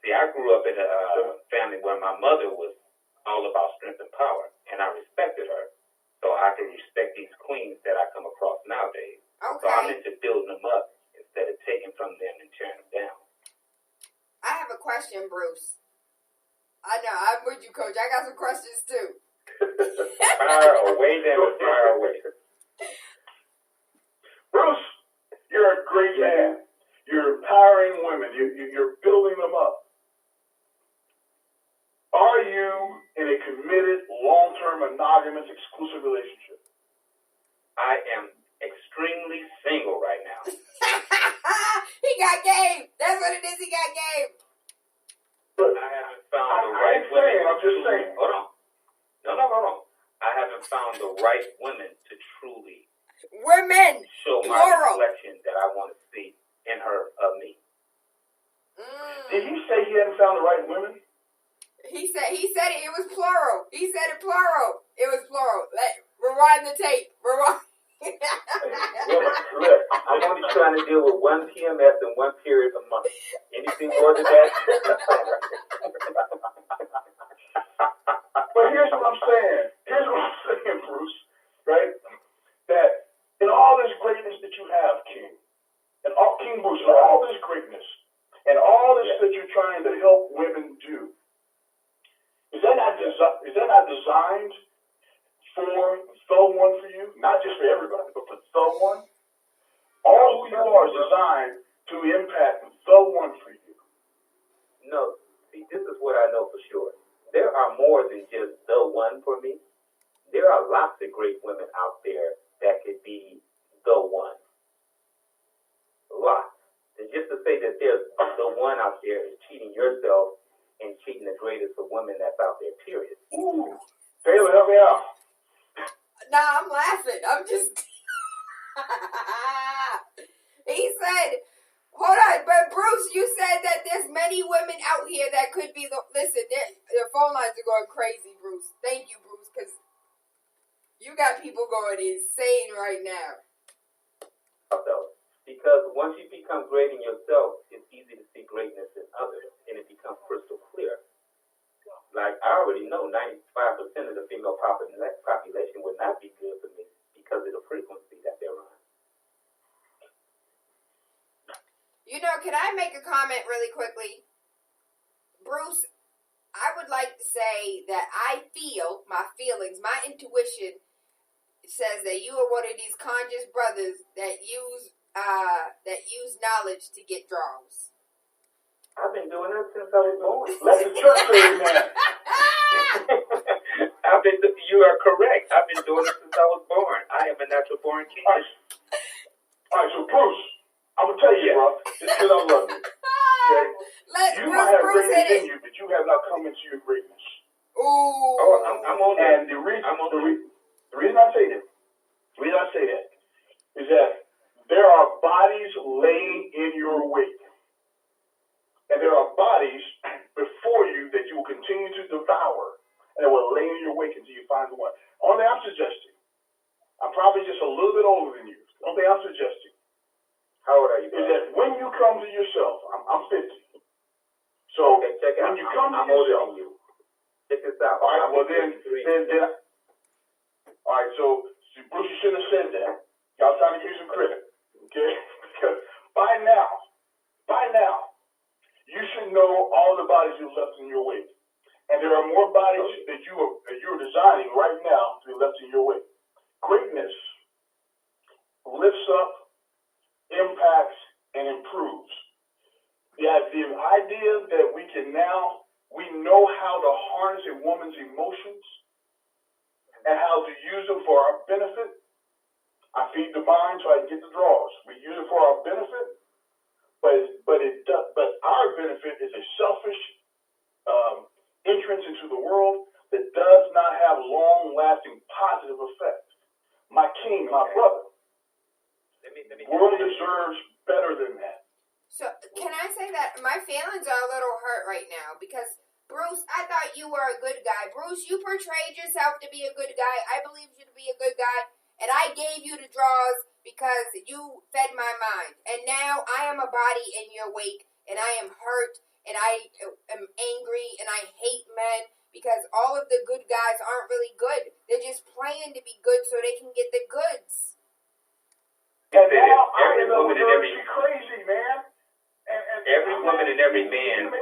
See, I grew up in a family where my mother was all about strength and power, and I respected her. So I can respect these queens that I come across nowadays. Okay. So I'm into building them up instead of taking from them and tearing them down. I have a question, Bruce. I know, I'm with you, Coach. I got some questions, too. Fire away, then fire away. Bruce, you're a great man. You're empowering women. You're building them up. Are you in a committed, long-term, monogamous, exclusive relationship? I am extremely single right now. He got game. That's what it is. He got game. But I haven't found the I right ain't women. saying, I'm just saying. Hold on. No. I haven't found the right women to truly Women. show my Plural. reflection that I want to see in her of me. Did he say he hadn't found the right women? He said it. It was plural. He said it plural. It was plural. Rewind the tape. Rewind. Look, I'm only trying to deal with one PMS and one period a month. Anything more than that? But here's what I'm saying. Bruce, right? That in all this greatness that you have, King, and all King Bruce, and all this greatness, and all this that you're trying to help women do, is that not designed for the one for you? Not just for everybody, but for the one? All who you are is designed to impact the one for you. No, see, this is what I know for sure. There are more than just the one for me. There are lots of great women out there that could be the one. Lots. And just to say that there's the one out there is cheating yourself and cheating the greatest of women that's out there, period. Ooh. Tayla, help me out. Nah, I'm laughing. I'm just... He said... Hold on, but Bruce, you said that there's many women out here that could be the... Listen, the phone lines are going crazy, Bruce. Thank you, Bruce, because you got people going insane right now. Because once you become great in yourself, it's easy to see greatness in others, and it becomes crystal clear. Like, I already know 95% of the female population would not be good for me because of the frequency that they're on. You know, can I make a comment really quickly? Bruce, I would like to say that I feel, my feelings, my intuition says that you are one of these conscious brothers that use knowledge to get draws. I've been doing that since I was born. Let the church say amen. You are correct. I've been doing it since I was born. I am a natural born king. All right, so Bruce, I'm going to tell you, bro, it's because I love you. Okay? You might have greatness in you, but you have not come into your greatness. Ooh. Oh, I'm on that. And the reason I say that is that there are bodies laying in your wake. And there are bodies before you that you will continue to devour and that will lay in your wake until you find the one. Only I'm suggesting, I'm probably just a little bit older than you. Only I'm suggesting, how old are you? Is that when you come to yourself, I'm 50. So okay, check when out. you come I'm to yourself, older than you. Check this out. All right, well then all right, so Bruce, you shouldn't have said that. Y'all trying to give you some credit, okay? Because by now, you should know all the bodies you've left in your wake. And there are more bodies that you're designing right now to be left in your wake. Greatness lifts up, impacts, and improves. The idea that we know how to harness a woman's emotions and how to use them for our benefit. I feed the mind so I can get the draws. We use it for our benefit. But our benefit is a selfish entrance into the world that does not have long-lasting positive effect. My king, my brother, the world deserves better than that. So, can I say that my feelings are a little hurt right now because, Bruce, I thought you were a good guy. Bruce, you portrayed yourself to be a good guy. I believed you to be a good guy. And I gave you the draws because you fed my mind. And now I am a body in your wake. And I am hurt. And I am angry. And I hate men. Because all of the good guys aren't really good. They're just playing to be good so they can get the goods. And now every woman and every crazy, man. Every woman and every man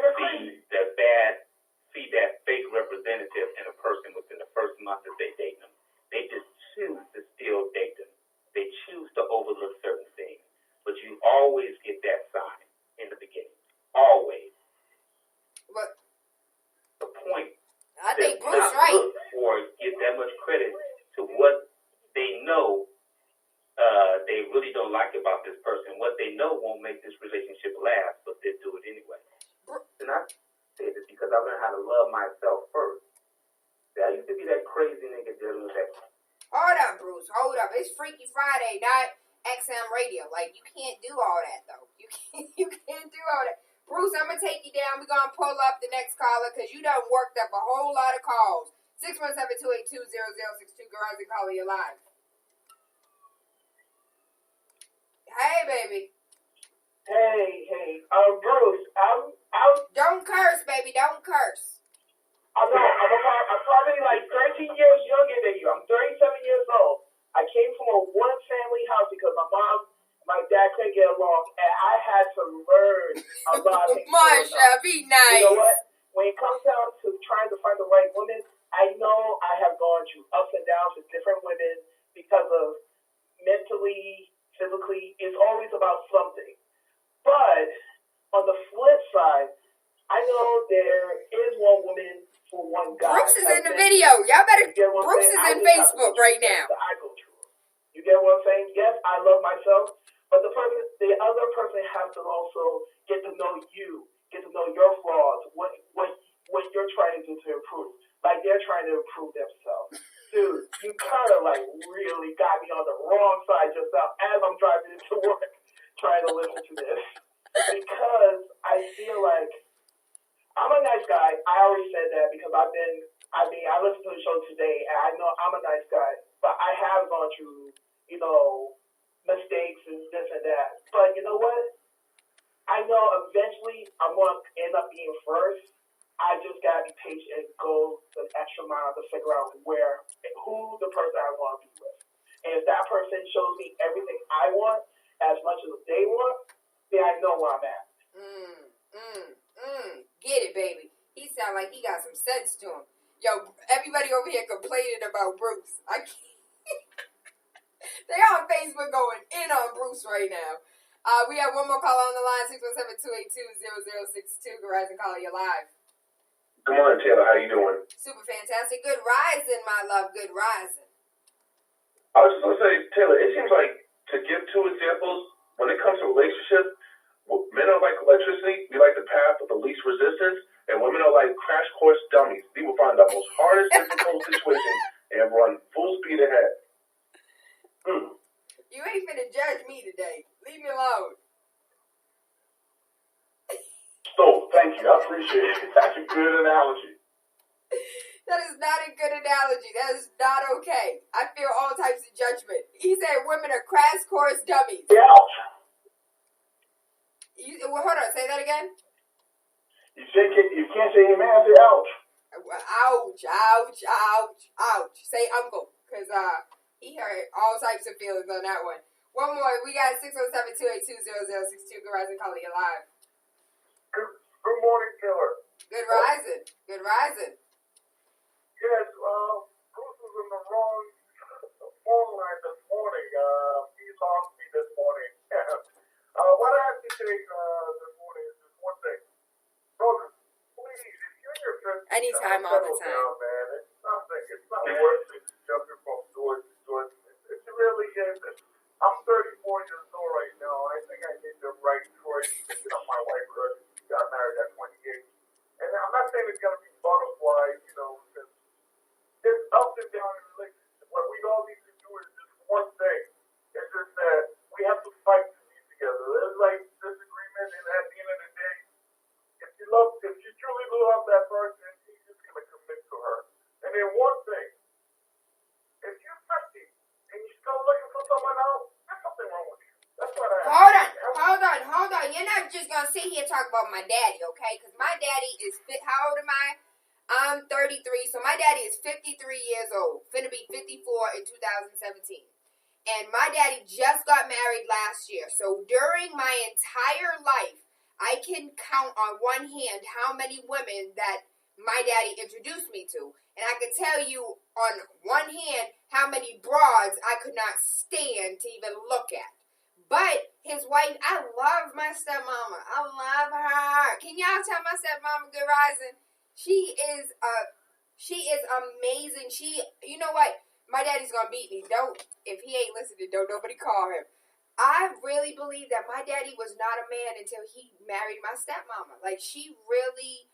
see that fake representative in a person within the first month that they date them. They just choose to still date them. They choose to overlook certain things. But you always get that sign in the beginning. Always. But the point. I think Bruce right. Or give that much credit to what they know they really don't like about this person. What they know won't make this relationship last, but they do it anyway. And I say this because I learned how to love myself first. I used to be that crazy nigga dealing with that. Hold up, Bruce. Hold up. It's Freaky Friday, not XM Radio. Like, you can't do all that, though. You can't do all that. Bruce, I'm going to take you down. We're going to pull up the next caller because you done worked up a whole lot of calls. 617-282-0062. Girls, and call you live. Hey, baby. Hey. Bruce, I'm Don't curse, baby. Don't curse. I'm probably like 13 years younger than you. I'm 37 years old. I came from a one-family house because my mom, my dad couldn't get along, and I had to learn a lot of things. Marsha, be nice. You know what? When it comes down to trying to find the right woman, I know I have gone through ups and downs with different women because of mentally, physically, it's always about something. But on the flip side, I know there is one woman for one guy. Brooks is in the video. Y'all better. Brooks is in Facebook right now. I go through. You get what I'm saying? Yes, I love myself, but the other person has to also get to know you, get to know your flaws, what you're trying to do to improve. Like they're trying to improve themselves. Dude, you kind of like really got me on the wrong side just now as I'm driving into work trying to listen to this. Because I feel like I'm a nice guy. I already said that. that because I listened to the show today, and I know I'm a nice guy, but I have gone through, mistakes and this and that. But you know what? I know eventually I'm going to end up being first. I just got to be patient and go the extra mile to figure out who the person I want to be with. And if that person shows me everything I want as much as they want, then I know where I'm at. Get it, baby. He sound like he got some sense to him. Yo, everybody over here complaining about Bruce. I can't. They on Facebook going in on Bruce right now. We have one more caller on the line, 617-282-0062. Good rising, caller, you're live. Good morning, Taylor. How you doing? Super fantastic. Good rising, my love. Good rising. I was just going to say, Taylor, it seems like to give two examples, when it comes to relationships, men are like electricity. We like the path of the least resistance, and women are like crash course dummies. We will find the most hardest, difficult situation and run full speed ahead. You ain't finna judge me today. Leave me alone. So, thank you. I appreciate it. That's a good analogy. That is not a good analogy. That is not okay. I feel all types of judgment. He said women are crash course dummies. Ouch. Hold on. Say that again. You can't say amen. I say ouch. Ouch, ouch, ouch, ouch. Say uncle. Because he hurt all types of feelings on that one. One more. We got 617-282-0062. Good rising, caller. You're live. Good morning, Taylor. Good rising. Good rising. Yes, Bruce was in the wrong phone line this morning. He lost me this morning. What I have to say this morning is just one thing. Brothers, please, if you're in your 50s, anytime, all the time. Down, man. It's not worth it jumping from door to door. It really is. I'm 34 years old right now. I think I made the right choice to get up my wife early. Got married at 28. And I'm not saying it's going to be butterflies, because there's ups and downs in relationships. What we all need to do is just one thing. It's just that we have to fight to be together. There's like disagreement, and at the end of the day, if you truly love that person, you're just going to commit to her. And then one thing, if you're 50 and you're still looking for someone else, there's something wrong with you. That's what I Hold on. You're not just going to sit here and talk about my daddy, okay? Because my daddy is how old am I? I'm 33, so my daddy is 53 years old. Finna be 54 in 2017. And my daddy just got married last year. So during my entire life, I can count on one hand how many women that my daddy introduced me to. And I can tell you on one hand how many broads I could not stand to even look at. But his wife, I love my stepmama. I love her. Can y'all tell my stepmama good rising? She is amazing. You know what? My daddy's gonna beat me. If he ain't listening, don't nobody call him. I really believe that my daddy was not a man until he married my stepmama. Like, she really,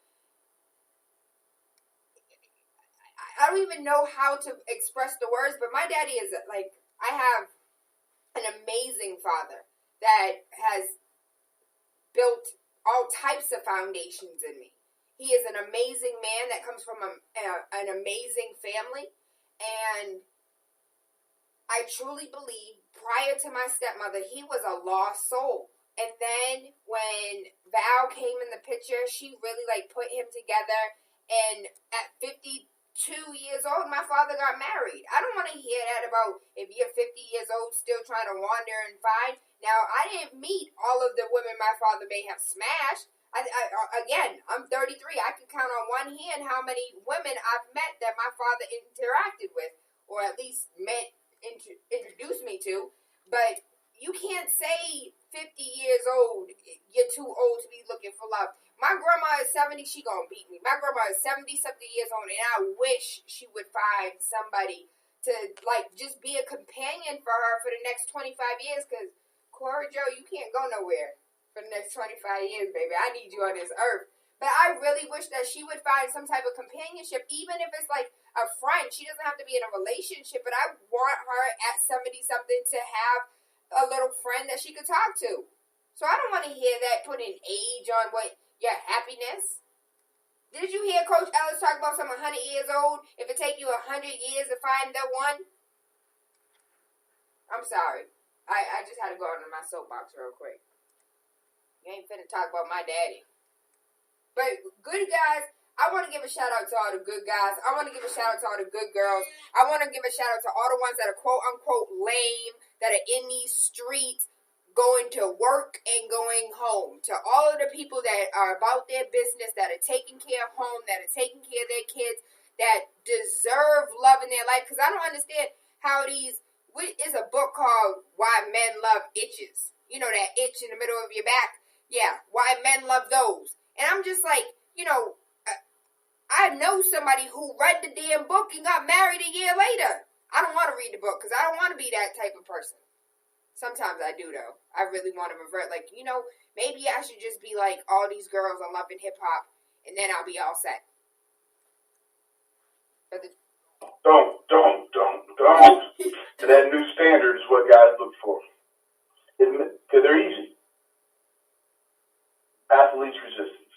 I don't even know how to express the words, but my daddy is like, I have an amazing father that has built all types of foundations in me. He is an amazing man that comes from an amazing family. And I truly believe prior to my stepmother, he was a lost soul. And then when Val came in the picture, she really put him together. And at 52 years old, my father got married. I don't want to hear that about if you're 50 years old still trying to wander and find. Now, I didn't meet all of the women my father may have smashed. Again, I'm 33. I can count on one hand how many women I've met that my father interacted with, or at least introduced me to. But you can't say 50 years old, you're too old to be looking for love. My grandma is 70, she gonna beat me. My grandma is 70-something years old, and I wish she would find somebody to, just be a companion for her for the next 25 years, because, Corey Joe, you can't go nowhere for the next 25 years, baby. I need you on this earth. But I really wish that she would find some type of companionship, even if it's a friend. She doesn't have to be in a relationship, but I want her at 70-something to have a little friend that she could talk to. So I don't want to hear that putting age on what your happiness. Did you hear Coach Ellis talk about someone 100 years old? If it take you 100 years to find the one? I'm sorry. I just had to go under my soapbox real quick. You ain't finna talk about my daddy. But good guys, I want to give a shout out to all the good guys. I want to give a shout out to all the good girls. I want to give a shout out to all the ones that are quote unquote lame, that are in these streets, going to work and going home. To all of the people that are about their business, that are taking care of home, that are taking care of their kids, that deserve love in their life. Because I don't understand how these... It's a book called Why Men Love Itches. You know that itch in the middle of your back? Yeah, Why Men Love Those. And I'm just like, I know somebody who read the damn book and got married a year later. I don't want to read the book because I don't want to be that type of person. Sometimes I do, though. I really want to revert. Like, maybe I should just be like all these girls on Love and Hip Hop, and then I'll be all set. Don't. That new standard is what guys look for. Isn't it? Because they're easy. Path of least resistance.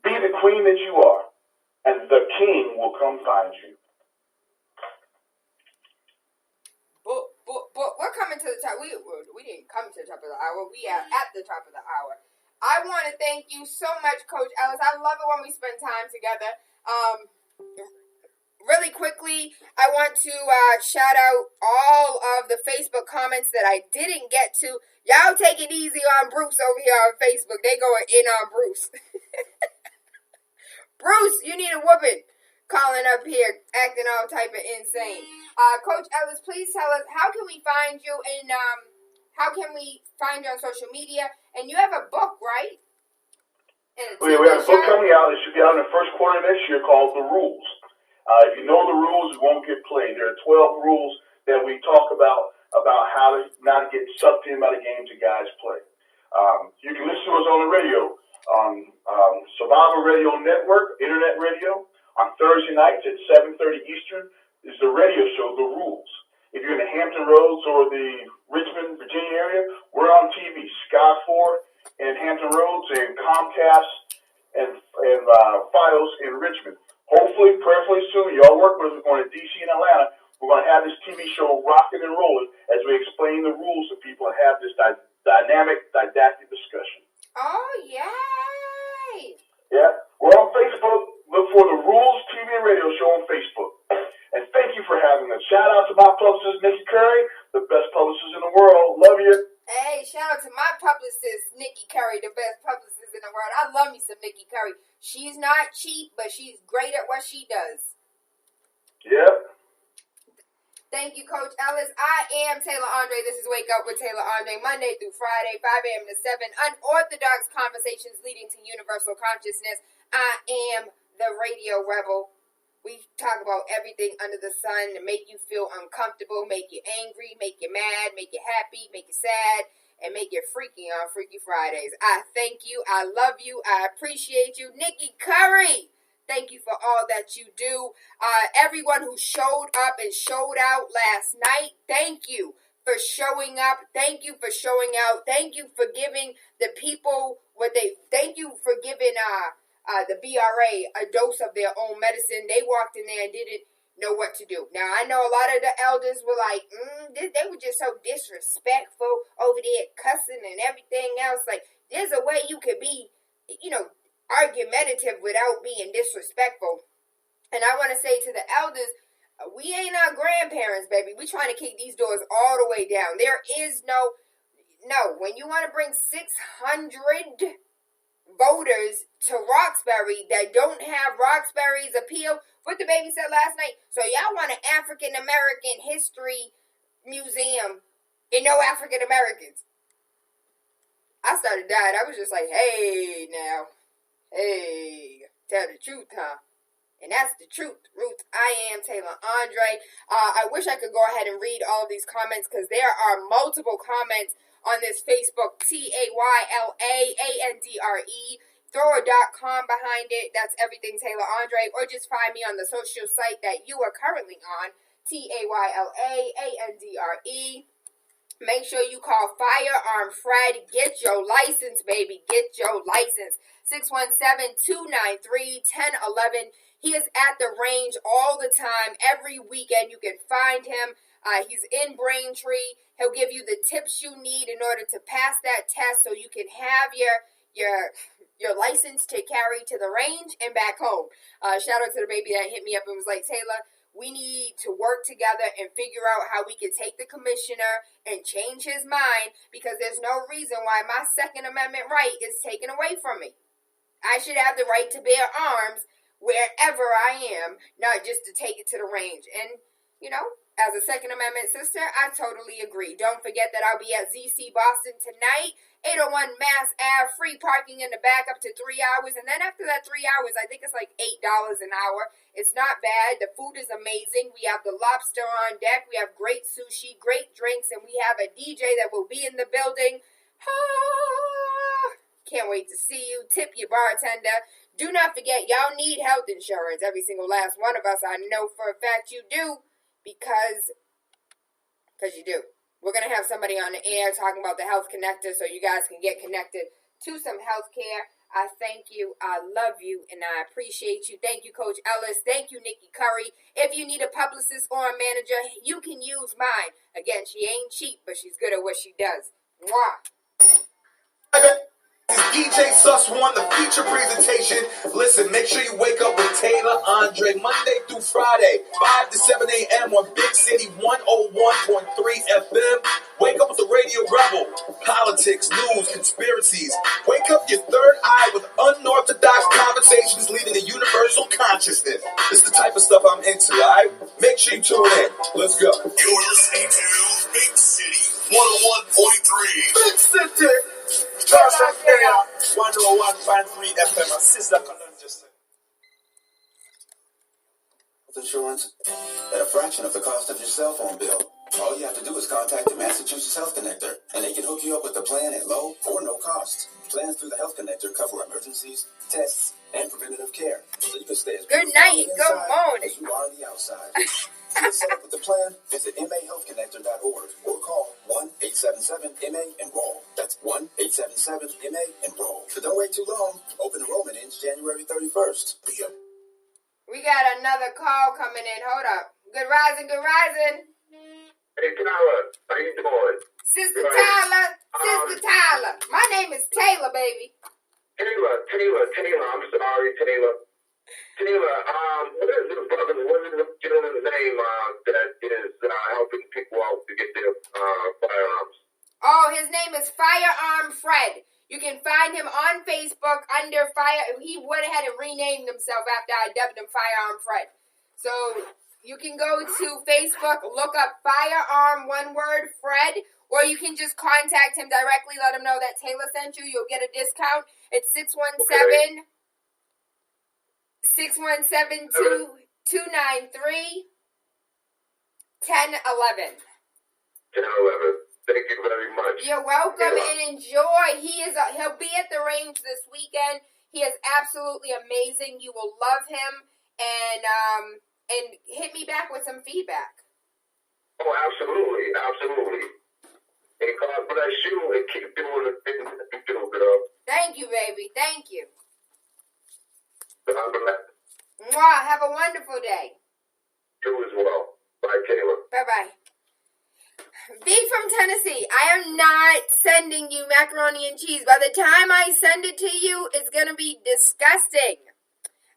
Be the queen that you are, and the king will come find you. But we're coming to the top. We didn't come to the top of the hour. We are at the top of the hour. I want to thank you so much, Coach Ellis. I love it when we spend time together. Really quickly, I want to shout out all of the Facebook comments that I didn't get to. Y'all take it easy on Bruce over here on Facebook. They going in on Bruce. Bruce, you need a whooping. Calling up here, acting all type of insane. Coach Ellis, please tell us, how can we find you and how can we find you on social media? And you have a book, right? We have a book coming out. It should be out in the first quarter of next year called The Rules. If you know the rules, you won't get played. There are 12 rules that we talk about how to not get sucked in by the games that guys play. You can listen to us on the radio, on Survival Radio Network, Internet Radio. On Thursday nights at 7:30 Eastern is the radio show, The Rules. If you're in the Hampton Roads or the Richmond, Virginia area, we're on TV. Sky 4 and Hampton Roads and Comcast and Fios in Richmond. Hopefully, prayerfully soon, y'all work with us. We're going to D.C. and Atlanta. We're going to have this TV show rocking and rolling as we explain the rules to people and have this dynamic, didactic discussion. Oh, yay! Yeah, we're on Facebook. Look for the Rules TV and Radio Show on Facebook. And thank you for having us. Shout out to my publicist, Nikki Curry, the best publicist in the world. Love you. Hey, shout out to my publicist, Nikki Curry, the best publicist in the world. I love me some Nikki Curry. She's not cheap, but she's great at what she does. Yep. Thank you, Coach Ellis. I am TaylaAndre. This is Wake Up with TaylaAndre, Monday through Friday, 5 a.m. to 7. Unorthodox conversations leading to universal consciousness. I am the radio rebel. We talk about everything under the sun to make you feel uncomfortable, make you angry, make you mad, make you happy, make you sad, and make you freaky on Freaky Fridays. I thank you. I love you. I appreciate you. Nikki Curry, thank you for all that you do. Everyone who showed up and showed out last night, thank you for showing up. Thank you for showing out. Thank you for giving the people thank you for giving the BRA a dose of their own medicine. They walked in there and didn't know what to do. Now, I know a lot of the elders were like, they were just so disrespectful over there, cussing and everything else. Like, there's a way you could be, argumentative without being disrespectful. And I want to say to the elders, we ain't our grandparents, baby. We trying to kick these doors all the way down. There is no, when you want to bring 600 voters to Roxbury that don't have Roxbury's appeal, what the baby said last night. So y'all want an African American history museum and no African Americans. I started dying. I was just like, hey, now. Hey, tell the truth, huh? And that's the truth. Roots, I am TaylaAndre. I wish I could go ahead and read all of these comments because there are multiple comments on this Facebook, TaylaAndre. Throw a .com behind it. That's everything TaylaAndre. Or just find me on the social site that you are currently on, TaylaAndre. Make sure you call Firearm Fred. Get your license, baby. Get your license. 617-293-1011. He is at the range all the time. Every weekend you can find him. He's in Braintree. He'll give you the tips you need in order to pass that test so you can have your license to carry to the range and back home. Shout out to the baby that hit me up and was like, Tayla, we need to work together and figure out how we can take the commissioner and change his mind, because there's no reason why my Second Amendment right is taken away from me. I should have the right to bear arms wherever I am, not just to take it to the range. And, you know, as a Second Amendment sister, I totally agree. Don't forget that I'll be at ZC Boston tonight, 801 Mass Ave, free parking in the back up to 3 hours. And then after that 3 hours, I think it's like $8 an hour. It's not bad. The food is amazing. We have the lobster on deck. We have great sushi, great drinks, and we have a DJ that will be in the building. Can't wait to see you. Tip your bartender. Do not forget, y'all need health insurance. Every single last one of us. I know for a fact you do, because you do. We're going to have somebody on the air talking about the Health Connector so you guys can get connected to some health care. I thank you. I love you, and I appreciate you. Thank you, Coach Ellis. Thank you, Nikki Curry. If you need a publicist or a manager, you can use mine. Again, she ain't cheap, but she's good at what she does. Mwah. DJ Sus One, the feature presentation. Listen, make sure you wake up with TaylaAndre Monday through Friday, 5 to 7 a.m. on Big City 101.3 FM. Wake up with the Radio Rebel. Politics, news, conspiracies. Wake up your third eye with unorthodox conversations leading to universal consciousness. This is the type of stuff I'm into, alright? Make sure you tune in. Let's go. You're listening to Big City 101.3. Big City. Just up there. 101.3 FM. My sister just insurance at a fraction of the cost of your cell phone bill. All you have to do is contact the Massachusetts Health Connector, and they can hook you up with a plan at low or no cost. Plans through the Health Connector cover emergencies, tests, and preventative care, so you can stay as good night and good morning as you are on the outside. To get set up with the plan, visit mahealthconnector.org or call 1-877-MA-ENROLL. That's 1-877-MA-ENROLL. But don't wait too long. Open enrollment ends January 31st. We got another call coming in. Hold up. Good rising, good rising. Hey, Tayla, how you doing? Sister Tyler, Sister Tyler. My name is Tayla, baby. Tayla, I'm sorry, Tayla. Tayla, what is this brother, what is the gentleman's name that is helping people out to get their firearms? Oh, his name is Firearm Fred. You can find him on Facebook under Fire. He went ahead and renamed himself after I dubbed him Firearm Fred. So you can go to Facebook, look up Firearm, one word, Fred, or you can just contact him directly. Let him know that Tayla sent you. You'll get a discount. It's 617-293-1011. Thank you very much. You're welcome and enjoy. He'll be at the range this weekend. He is absolutely amazing. You will love him, and hit me back with some feedback. Oh, absolutely. And God bless you and keep doing the things that you do, girl. Thank you, baby. Thank you. God bless. Mwah. Have a wonderful day. You as well. Bye, Tayla. Bye-bye. B from Tennessee, I am not sending you macaroni and cheese. By the time I send it to you, it's going to be disgusting.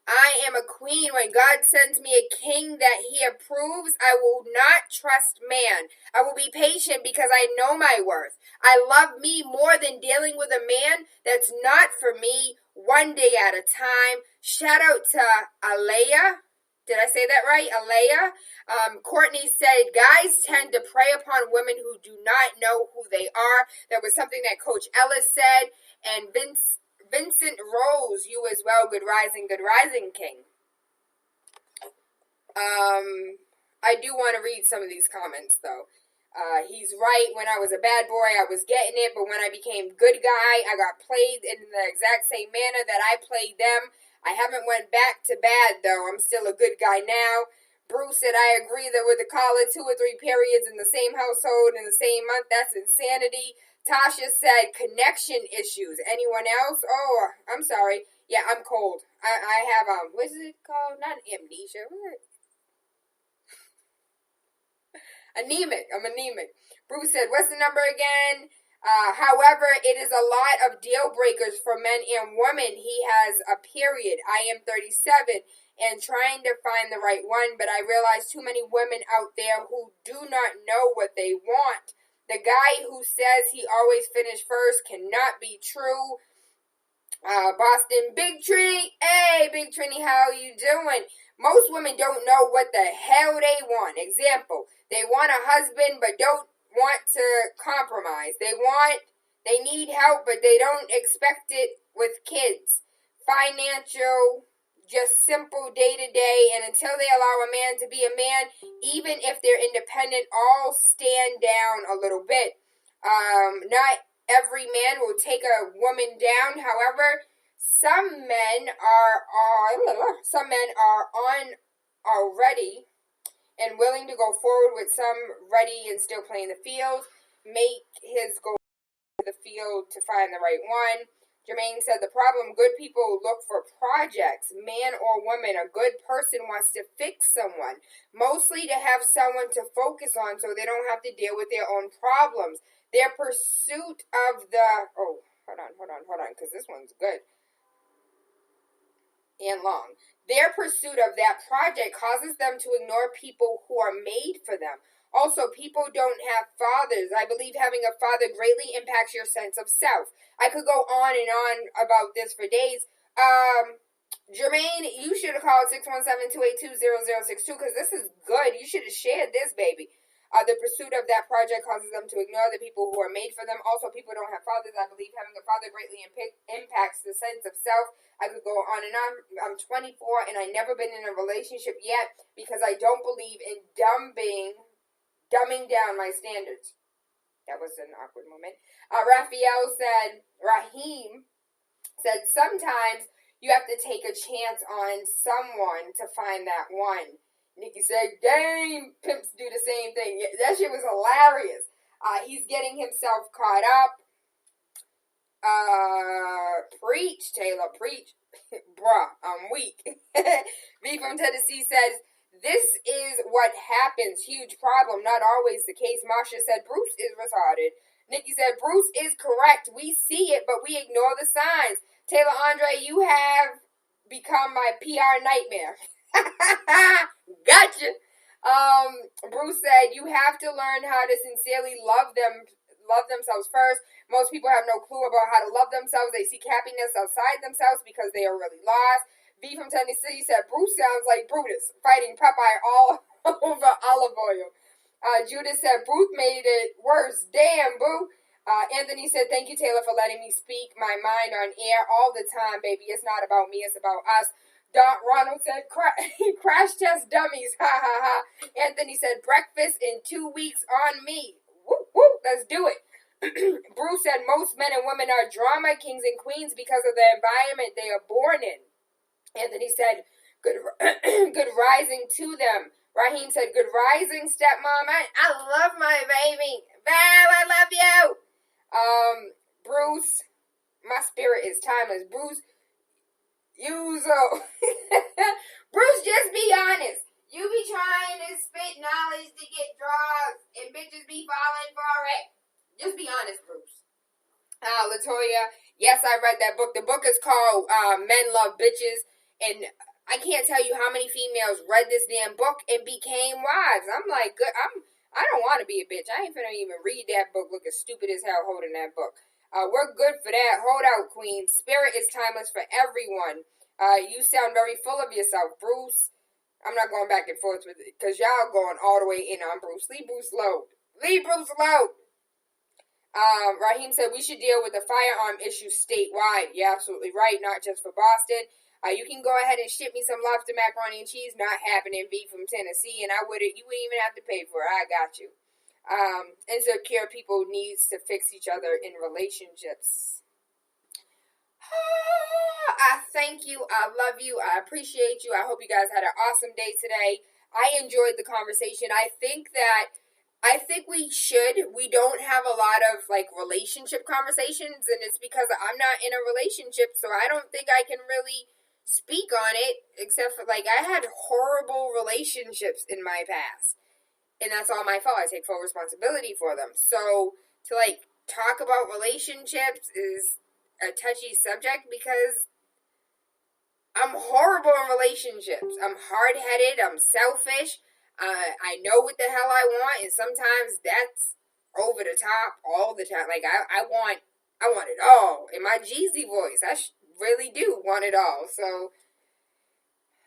I am a queen. When God sends me a king that he approves, I will not trust man. I will be patient because I know my worth. I love me more than dealing with a man that's not for me, one day at a time. Shout out to Alea. Did I say that right? Alea? Courtney said, guys tend to prey upon women who do not know who they are. That was something that Coach Ellis said. And Vincent Rose, you as well. Good rising, King. I do want to read some of these comments, though. He's right. When I was a bad boy, I was getting it. But when I became good guy, I got played in the exact same manner that I played them. I haven't went back to bad, though. I'm still a good guy now. Bruce said, I agree that with the collar, 2 or 3 periods in the same household in the same month, that's insanity. Tasha said, connection issues. Anyone else? Oh, I'm sorry. Yeah, I'm cold. I have, what is it called? Not amnesia. What is it? Anemic. I'm anemic. Bruce said, what's the number again? However, it is a lot of deal breakers for men and women. He has a period. I am 37 and trying to find the right one, but I realize too many women out there who do not know what they want. The guy who says he always finished first cannot be true. Boston, Big Trini. Hey, Big Trini, how you doing? Most women don't know what the hell they want. Example, they want a husband but don't want to compromise. They need help but they don't expect it with kids. Financial, just simple day-to-day, and until they allow a man to be a man, even if they're independent, all stand down a little bit. Not every man will take a woman down. However, some men are on already and willing to go forward with some ready and still playing the field. Make his go to the field to find the right one. Jermaine said, the problem, good people look for projects, man or woman. A good person wants to fix someone, mostly to have someone to focus on so they don't have to deal with their own problems. Their pursuit of the, hold on, because this one's good and long. Their pursuit of that project causes them to ignore people who are made for them. Also, people don't have fathers. I believe having a father greatly impacts your sense of self. I could go on and on about this for days. Jermaine, you should have called 617-282-0062 because this is good. You should have shared this, baby. The pursuit of that project causes them to ignore the people who are made for them. Also, people don't have fathers. I believe having a father greatly impacts the sense of self. I could go on and on. I'm 24 and I've never been in a relationship yet because I don't believe in dumbing down my standards. That was an awkward moment. Raheem said, sometimes you have to take a chance on someone to find that one. Nikki said, dang, pimps do the same thing. Yeah, that shit was hilarious. He's getting himself caught up. Preach, Tayla, preach. Bruh, I'm weak. V from Tennessee says, this is what happens. Huge problem. Not always the case. Marsha said, Bruce is retarded. Nikki said, Bruce is correct. We see it, but we ignore the signs. TaylaAndre, you have become my PR nightmare. Gotcha. Bruce said, you have to learn how to sincerely love themselves first. Most people have no clue about how to love themselves. They seek happiness outside themselves because they are really lost. V from Tennessee said, Bruce sounds like Brutus fighting Popeye all over olive oil. Judith said, Bruce made it worse. Damn, boo. Anthony said, thank you, Tayla, for letting me speak my mind on air all the time, baby. It's not about me. It's about us. Ronald said, crash test dummies. Ha, ha, ha. Anthony said, breakfast in 2 weeks on me. Woo, woo. Let's do it. Bruce said, most men and women are drama kings and queens because of the environment they are born in. Anthony said, good rising to them. Raheem said, good rising, stepmom. I love my baby. Val, I love you. Bruce, my spirit is timeless. Bruce, Bruce, just be honest. You be trying to spit knowledge to get drugs, and bitches be falling for it. Just be honest, Bruce. Latoya, yes, I read that book. The book is called Men Love Bitches. And I can't tell you how many females read this damn book and became wives. I'm like, good. I don't want to be a bitch. I ain't finna even read that book looking stupid as hell holding that book. We're good for that. Hold out, queen. Spirit is timeless for everyone. You sound very full of yourself, Bruce. I'm not going back and forth with it because y'all going all the way in on Bruce. Leave Bruce alone. Leave Bruce alone. Raheem said we should deal with the firearm issue statewide. You're absolutely right. Not just for Boston. You can go ahead and ship me some lobster macaroni and cheese. Not happening. V from Tennessee, and you wouldn't even have to pay for it. I got you. Insecure people needs to fix each other in relationships. I thank you. I love you. I appreciate you. I hope you guys had an awesome day today. I enjoyed the conversation. I think we don't have a lot of like relationship conversations, and it's because I'm not in a relationship, so I don't think I can really speak on it, except for like I had horrible relationships in my past, and that's all my fault. I take full responsibility for them. So to like talk about relationships is a touchy subject because I'm horrible in relationships. I'm hard-headed, I'm selfish, I know what the hell I want, and sometimes that's over the top all the time. Like I want it all in my Jeezy voice. I really do want it all. So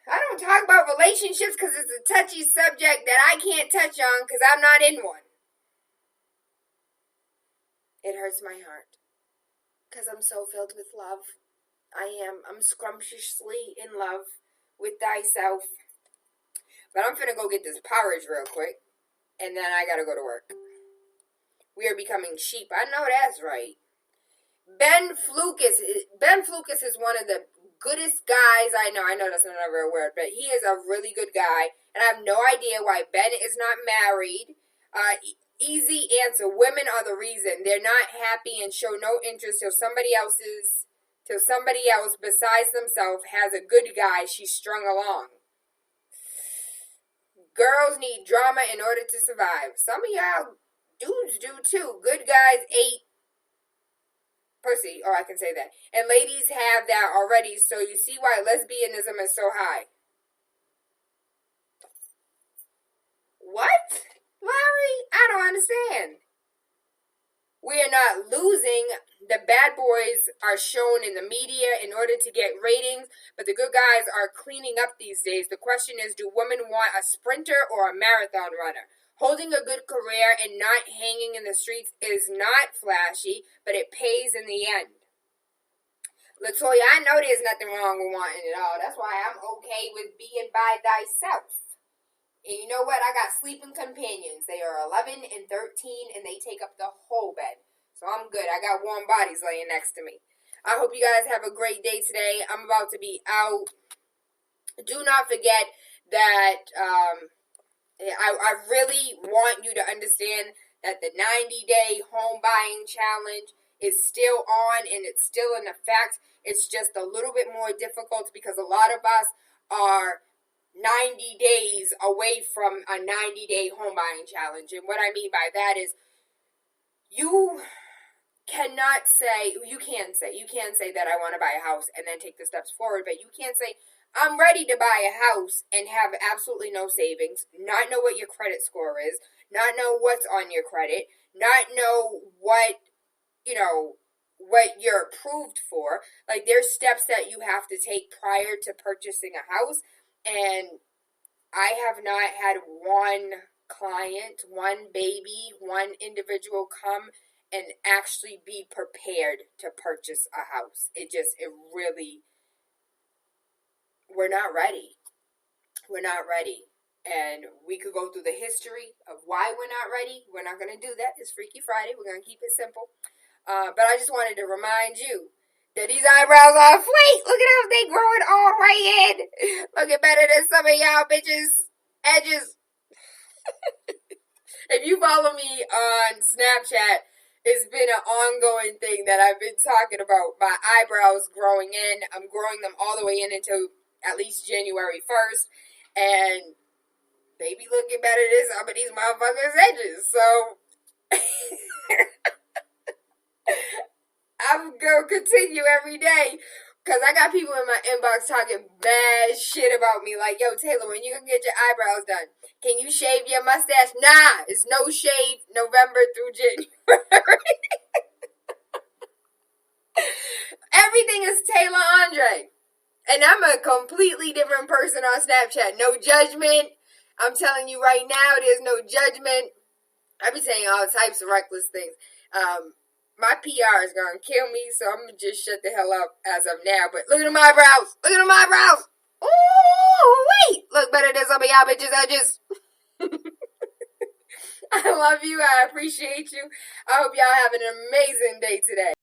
I don't talk about relationships because it's a touchy subject that I can't touch on because I'm not in one. It hurts my heart because I'm so filled with love. I'm scrumptiously in love with thyself. But I'm finna go get this porridge real quick, and then I gotta go to work. We are becoming sheep. I know that's right. Ben Flukas is one of the goodest guys I know. I know that's not a real word, but he is a really good guy, and I have no idea why Ben is not married. Easy answer. Women are the reason. They're not happy and show no interest till somebody else besides themselves has a good guy she's strung along. Girls need drama in order to survive. Some of y'all dudes do too. Good guys ate pussy. Oh, I can say that. And ladies have that already, so you see why lesbianism is so high. What? Larry? I don't understand. We are not losing. The bad boys are shown in the media in order to get ratings, but the good guys are cleaning up these days. The question is, do women want a sprinter or a marathon runner? Holding a good career and not hanging in the streets is not flashy, but it pays in the end. Latoya, I know there's nothing wrong with wanting it all. That's why I'm okay with being by thyself. And you know what? I got sleeping companions. They are 11 and 13, and they take up the whole bed. So I'm good. I got warm bodies laying next to me. I hope you guys have a great day today. I'm about to be out. Do not forget that I really want you to understand that the 90-day home buying challenge is still on, and it's still in effect. It's just a little bit more difficult because a lot of us are 90 days away from a 90-day home buying challenge. And what I mean by that is you can say that I want to buy a house and then take the steps forward, but you can't say I'm ready to buy a house and have absolutely no savings, not know what your credit score is, not know what's on your credit, not know what you're approved for. Like, there's steps that you have to take prior to purchasing a house, and I have not had one client, one baby, one individual come and actually be prepared to purchase a house. We're not ready. We're not ready. And we could go through the history of why we're not ready. We're not going to do that. It's Freaky Friday. We're going to keep it simple. But I just wanted to remind you that these eyebrows are flat. Look at them. They growing all the way in. Looking better than some of y'all bitches' edges. If you follow me on Snapchat, it's been an ongoing thing that I've been talking about. My eyebrows growing in. I'm growing them all the way in until at least January 1st. And they be looking better than some of these motherfuckers' edges. So I'm going to continue every day. Because I got people in my inbox talking bad shit about me. Like, yo, Tayla, when you can get your eyebrows done, can you shave your mustache? Nah, it's no shave November through January. Everything is TaylaAndre. And I'm a completely different person on Snapchat. No judgment. I'm telling you right now, there's no judgment. I be saying all types of reckless things. My PR is going to kill me, so I'm going to just shut the hell up as of now. But look at them eyebrows. Look at them eyebrows. Ooh, wait. Look better than some of y'all bitches. I love you. I appreciate you. I hope y'all have an amazing day today.